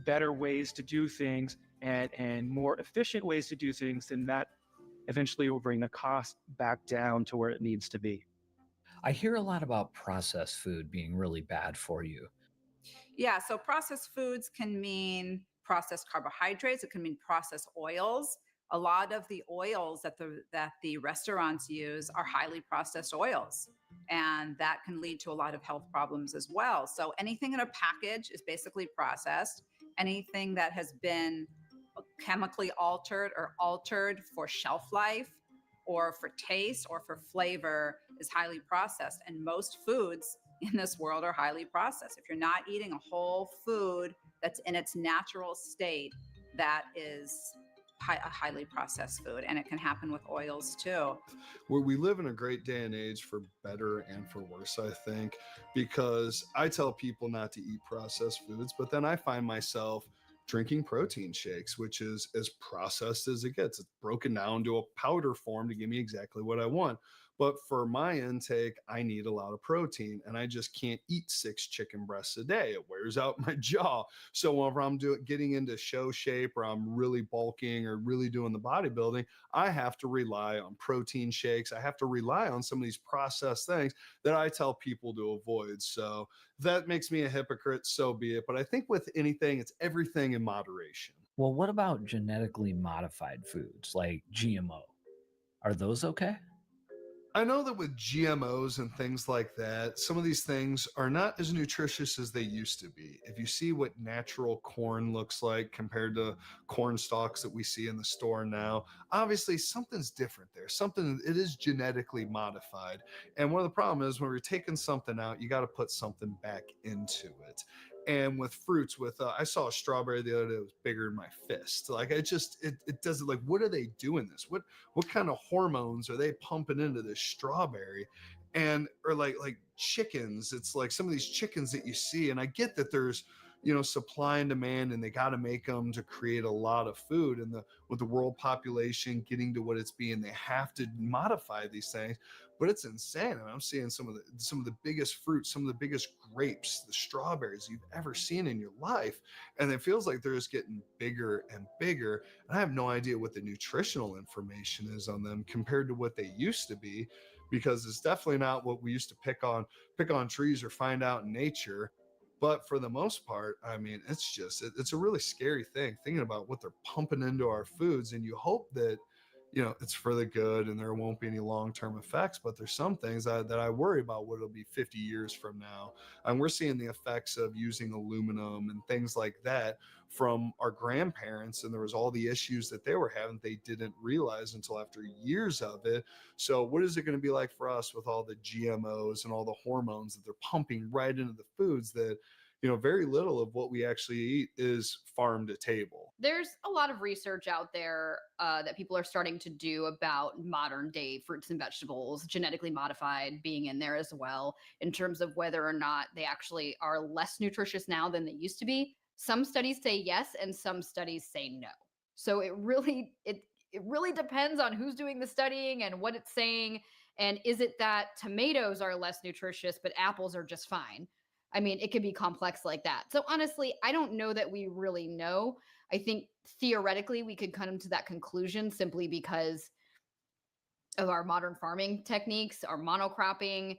better ways to do things and more efficient ways to do things, then that eventually will bring the cost back down to where it needs to be. I hear a lot about processed food being really bad for you. Yeah, so processed foods can mean processed carbohydrates, it can mean processed oils. A lot of the oils that the restaurants use are highly processed oils, and that can lead to a lot of health problems as well. So anything in a package is basically processed. Anything that has been chemically altered for shelf life or for taste or for flavor is highly processed. And most foods in this world are highly processed. If you're not eating a whole food that's in its natural state, that is a highly processed food. And it can happen with oils too. Where we live in a great day and age for better and for worse, I think, because I tell people not to eat processed foods, but then I find myself drinking protein shakes, which is as processed as it gets. It's broken down to a powder form to give me exactly what I want. But for my intake, I need a lot of protein, and I just can't eat 6 chicken breasts a day. It wears out my jaw. So whenever I'm getting into show shape, or I'm really bulking or really doing the bodybuilding, I have to rely on protein shakes. I have to rely on some of these processed things that I tell people to avoid. So that makes me a hypocrite, so be it. But I think with anything, it's everything in moderation. Well, what about genetically modified foods like GMO? Are those okay? I know that with GMOs and things like that, some of these things are not as nutritious as they used to be. If you see what natural corn looks like compared to corn stalks that we see in the store now, obviously something's different there. Something, it is genetically modified. And one of the problems is when we're taking something out, you got to put something back into it. And with fruits, I saw a strawberry the other day that was bigger than my fist. Like it doesn't, like, what are they doing this? What kind of hormones are they pumping into this strawberry? And or like chickens, it's like some of these chickens that you see, and I get that there's supply and demand, and they got to make them to create a lot of food. And with the world population getting to what it's being, they have to modify these things. But it's insane. I mean, I'm seeing some of the biggest fruits, some of the biggest grapes, the strawberries you've ever seen in your life, and it feels like they're just getting bigger and bigger. And I have no idea what the nutritional information is on them compared to what they used to be, because it's definitely not what we used to pick on trees or find out in nature. But for the most part, I mean, it's a really scary thing thinking about what they're pumping into our foods. And you hope that, it's for the good and there won't be any long-term effects. But there's some things that I worry about what it'll be 50 years from now. And we're seeing the effects of using aluminum and things like that from our grandparents. And there was all the issues that they were having they didn't realize until after years of it. So what is it going to be like for us with all the GMOs and all the hormones that they're pumping right into the foods that, very little of what we actually eat is farm to table. There's a lot of research out there that people are starting to do about modern day fruits and vegetables, genetically modified being in there as well, in terms of whether or not they actually are less nutritious now than they used to be. Some studies say yes, and some studies say no. So it really depends on who's doing the studying and what it's saying. And is it that tomatoes are less nutritious, but apples are just fine? I mean, it could be complex like that. So honestly, I don't know that we really know. I think theoretically we could come to that conclusion simply because of our modern farming techniques, our monocropping,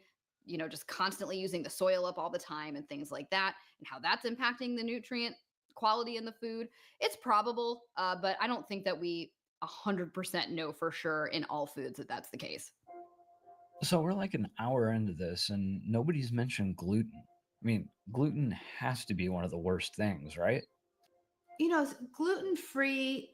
just constantly using the soil up all the time and things like that, and how that's impacting the nutrient quality in the food. It's probable, but I don't think that we 100% know for sure in all foods that that's the case. So we're like an hour into this and nobody's mentioned gluten. I mean, gluten has to be one of the worst things, right? Gluten-free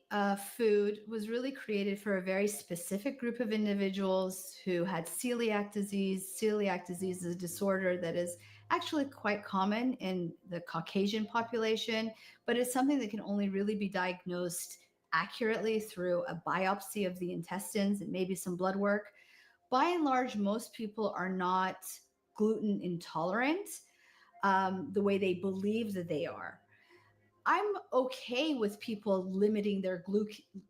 food was really created for a very specific group of individuals who had celiac disease. Celiac disease is a disorder that is actually quite common in the Caucasian population, but it's something that can only really be diagnosed accurately through a biopsy of the intestines and maybe some blood work. By and large, most people are not gluten intolerant the way they believe that they are. I'm okay with people limiting their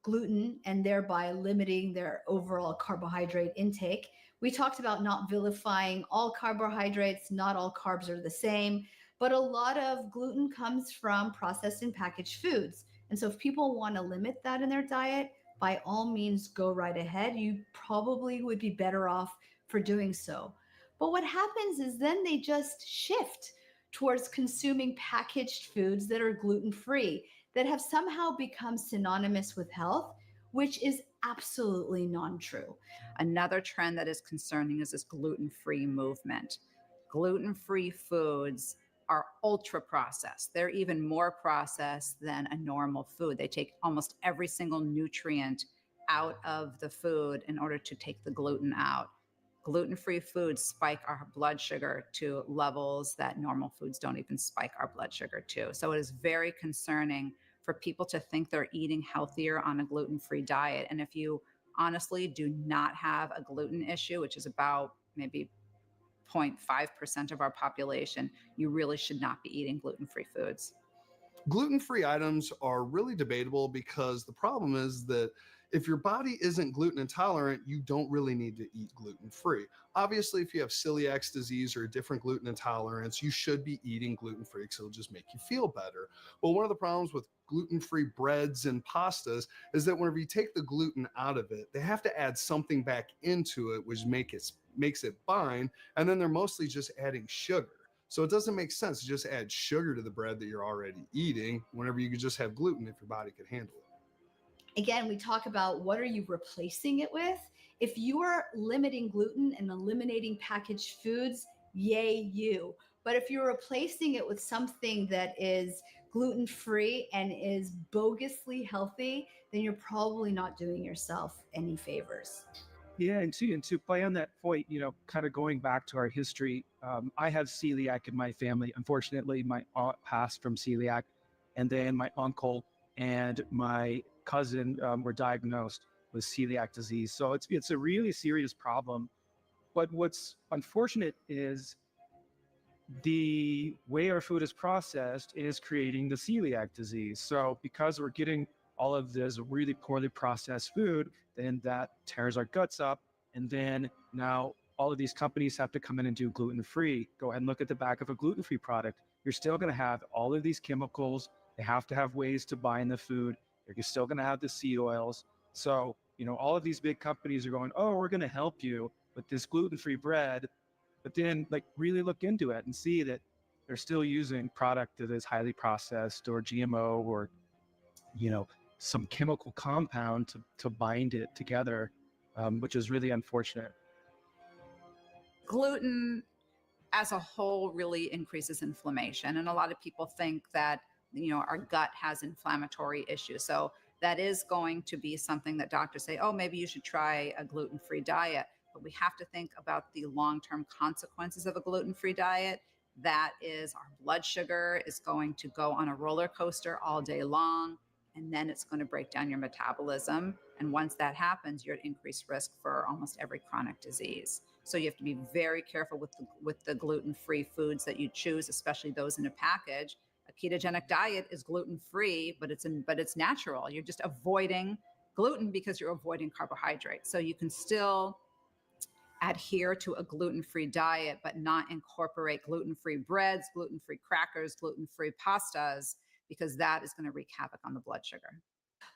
gluten and thereby limiting their overall carbohydrate intake. We talked about not vilifying all carbohydrates. Not all carbs are the same. But a lot of gluten comes from processed and packaged foods. And so if people want to limit that in their diet, by all means, go right ahead. You probably would be better off for doing so. But what happens is then they just shift towards consuming packaged foods that are gluten free, that have somehow become synonymous with health, which is absolutely non true. Another trend that is concerning is this gluten free movement. Gluten free foods are ultra processed. They're even more processed than a normal food. They take almost every single nutrient out of the food in order to take the gluten out. Gluten-free foods spike our blood sugar to levels that normal foods don't even spike our blood sugar to. So it is very concerning for people to think they're eating healthier on a gluten-free diet. And if you honestly do not have a gluten issue, which is about maybe 0.5% of our population, you really should not be eating gluten-free foods. Gluten-free items are really debatable because the problem is that if your body isn't gluten intolerant, you don't really need to eat gluten-free. Obviously, if you have celiac disease or a different gluten intolerance, you should be eating gluten-free because it'll just make you feel better. But one of the problems with gluten-free breads and pastas is that whenever you take the gluten out of it, they have to add something back into it, which makes it bind, and then they're mostly just adding sugar. So it doesn't make sense to just add sugar to the bread that you're already eating whenever you could just have gluten if your body could handle it. Again, we talk about what are you replacing it with? If you are limiting gluten and eliminating packaged foods, yay you. But if you're replacing it with something that is gluten-free and is bogusly healthy, then you're probably not doing yourself any favors. Yeah, and to play on that point, kind of going back to our history, I have celiac in my family. Unfortunately, my aunt passed from celiac, and then my uncle and my cousin were diagnosed with celiac disease. So it's a really serious problem. But what's unfortunate is the way our food is processed is creating the celiac disease. So because we're getting all of this really poorly processed food, then that tears our guts up. And then now all of these companies have to come in and do gluten-free. Go ahead and look at the back of a gluten-free product. You're still going to have all of these chemicals. They have to have ways to bind the food. You're still going to have the seed oils. So, all of these big companies are going, oh, we're going to help you with this gluten-free bread. But then really look into it and see that they're still using product that is highly processed or GMO or, some chemical compound to bind it together, which is really unfortunate. Gluten as a whole really increases inflammation. And a lot of people think that, our gut has inflammatory issues. So that is going to be something that doctors say, oh, maybe you should try a gluten-free diet. But we have to think about the long-term consequences of a gluten-free diet. That is, our blood sugar is going to go on a roller coaster all day long, and then it's going to break down your metabolism. And once that happens, you're at increased risk for almost every chronic disease. So you have to be very careful with the gluten-free foods that you choose, especially those in a package. A ketogenic diet is gluten-free, but it's natural. You're just avoiding gluten because you're avoiding carbohydrates. So you can still adhere to a gluten-free diet, but not incorporate gluten-free breads, gluten-free crackers, gluten-free pastas, because that is going to wreak havoc on the blood sugar.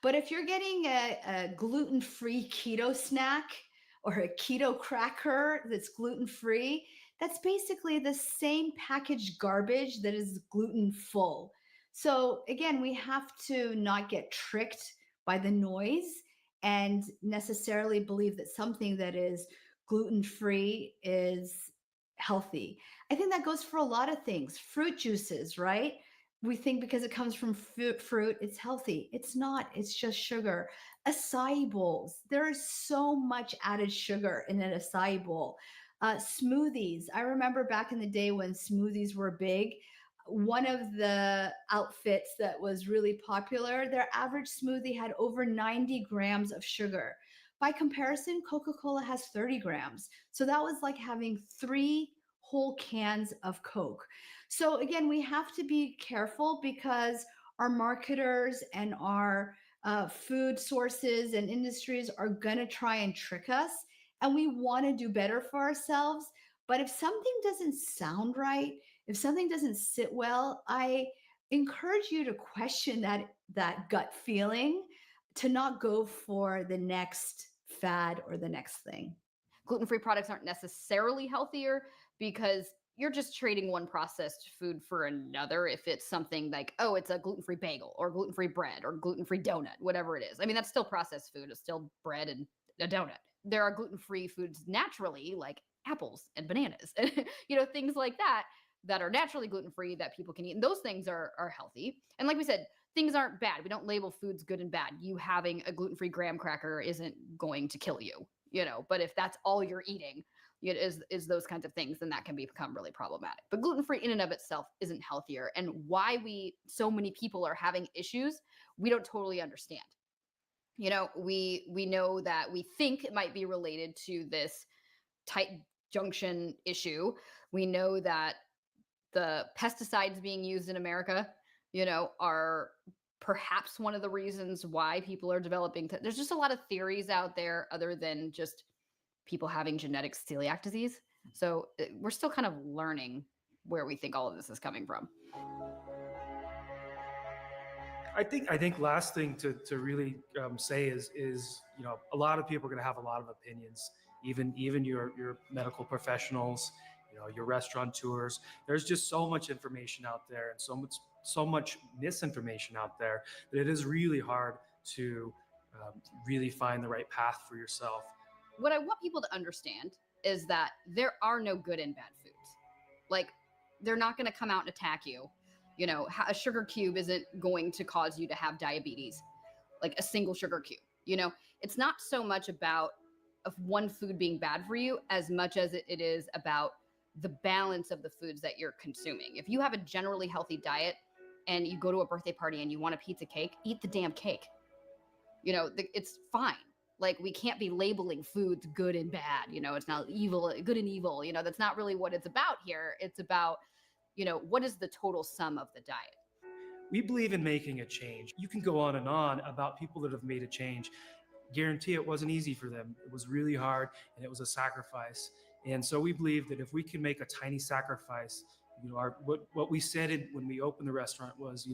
But if you're getting a gluten-free keto snack or a keto cracker that's gluten-free, that's basically the same packaged garbage that is gluten full. So again, we have to not get tricked by the noise and necessarily believe that something that is gluten-free is healthy. I think that goes for a lot of things. Fruit juices, right? We think because it comes from fruit, it's healthy. It's not, it's just sugar. Acai bowls, there is so much added sugar in an acai bowl. Smoothies, I remember back in the day when smoothies were big, one of the outfits that was really popular, their average smoothie had over 90 grams of sugar. By comparison, Coca-Cola has 30 grams. So that was like having 3 whole cans of Coke. So again, we have to be careful because our marketers and our food sources and industries are going to try and trick us. And we want to do better for ourselves. But if something doesn't sound right, If something doesn't sit well, I encourage you to question that gut feeling, to not go for the next fad or the next thing. Gluten-free products aren't necessarily healthier because you're just trading one processed food for another. If it's something like, oh, it's a gluten-free bagel or gluten-free bread or gluten-free donut, whatever it is. I mean, that's still processed food. It's still bread and a donut. There are gluten-free foods naturally, like apples and bananas, things like that that are naturally gluten-free that people can eat. And those things are healthy. And like we said, things aren't bad. We don't label foods good and bad. You having a gluten-free graham cracker isn't going to kill you, but if that's all you're eating, is those kinds of things, then that can become really problematic. But gluten-free in and of itself isn't healthier. And why so many people are having issues, we don't totally understand. We know that we think it might be related to this tight junction issue. We know that the pesticides being used in America, are perhaps one of the reasons why people are developing. There's just a lot of theories out there other than just people having genetic celiac disease. So we're still kind of learning where we think all of this is coming from. I think last thing to really say is a lot of people are going to have a lot of opinions, even your medical professionals, your restaurateurs. There's just so much information out there and so much misinformation out there that it is really hard to really find the right path for yourself. What I want people to understand is that there are no good and bad foods. Like, they're not going to come out and attack you. A sugar cube isn't going to cause you to have diabetes, like a single sugar cube. It's not so much about one food being bad for you as much as it is about the balance of the foods that you're consuming. If you have a generally healthy diet and you go to a birthday party and you want a pizza cake, eat the damn cake. It's fine. Like, we can't be labeling foods good and bad. It's not evil, good and evil. That's not really what it's about here. It's about, what is the total sum of the diet? We believe in making a change. You can go on and on about people that have made a change. Guarantee it wasn't easy for them. It was really hard and it was a sacrifice. And so we believe that if we can make a tiny sacrifice, what we said when we opened the restaurant was,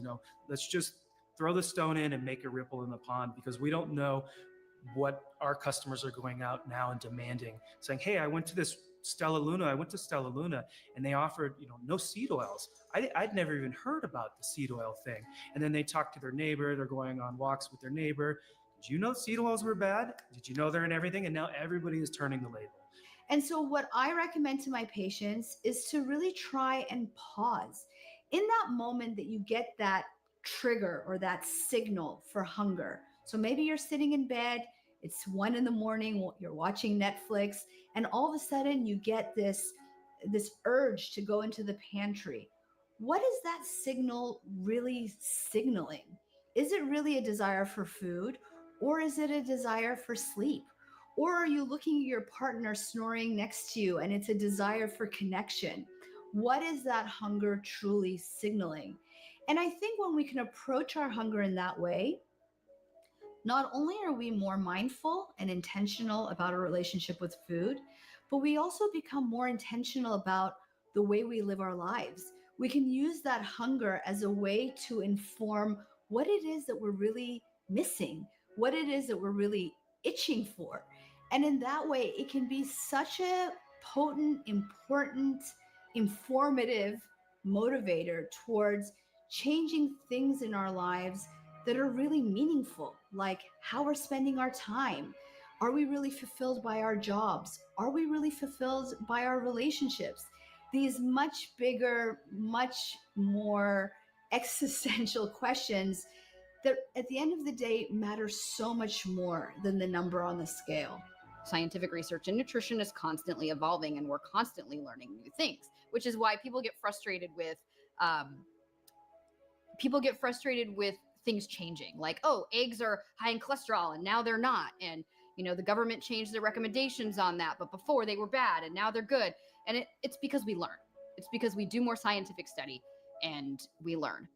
let's just throw the stone in and make a ripple in the pond, because we don't know what our customers are going out now and demanding, saying, hey, I went to Stella Luna and they offered, no seed oils. I'd never even heard about the seed oil thing. And then they talk to their neighbor, they're going on walks with their neighbor. Did you know seed oils were bad? Did you know they're in everything? And now everybody is turning the label. And so what I recommend to my patients is to really try and pause. In that moment that you get that trigger or that signal for hunger. So maybe you're sitting in bed, it's 1 a.m, you're watching Netflix, and all of a sudden you get this urge to go into the pantry. What is that signal really signaling? Is it really a desire for food, or is it a desire for sleep? Or are you looking at your partner snoring next to you and it's a desire for connection? What is that hunger truly signaling? And I think when we can approach our hunger in that way, not only are we more mindful and intentional about our relationship with food, but we also become more intentional about the way we live our lives. We can use that hunger as a way to inform what it is that we're really missing, what it is that we're really itching for. And in that way, it can be such a potent, important, informative motivator towards changing things in our lives that are really meaningful, like how we're spending our time. Are we really fulfilled by our jobs? Are we really fulfilled by our relationships? These much bigger, much more existential questions that at the end of the day matter so much more than the number on the scale. Scientific research in nutrition is constantly evolving, and we're constantly learning new things, which is why people get frustrated with things changing. Like, oh, eggs are high in cholesterol and now they're not. And, the government changed their recommendations on that, but before they were bad and now they're good. And it's because we learn. It's because we do more scientific study and we learn.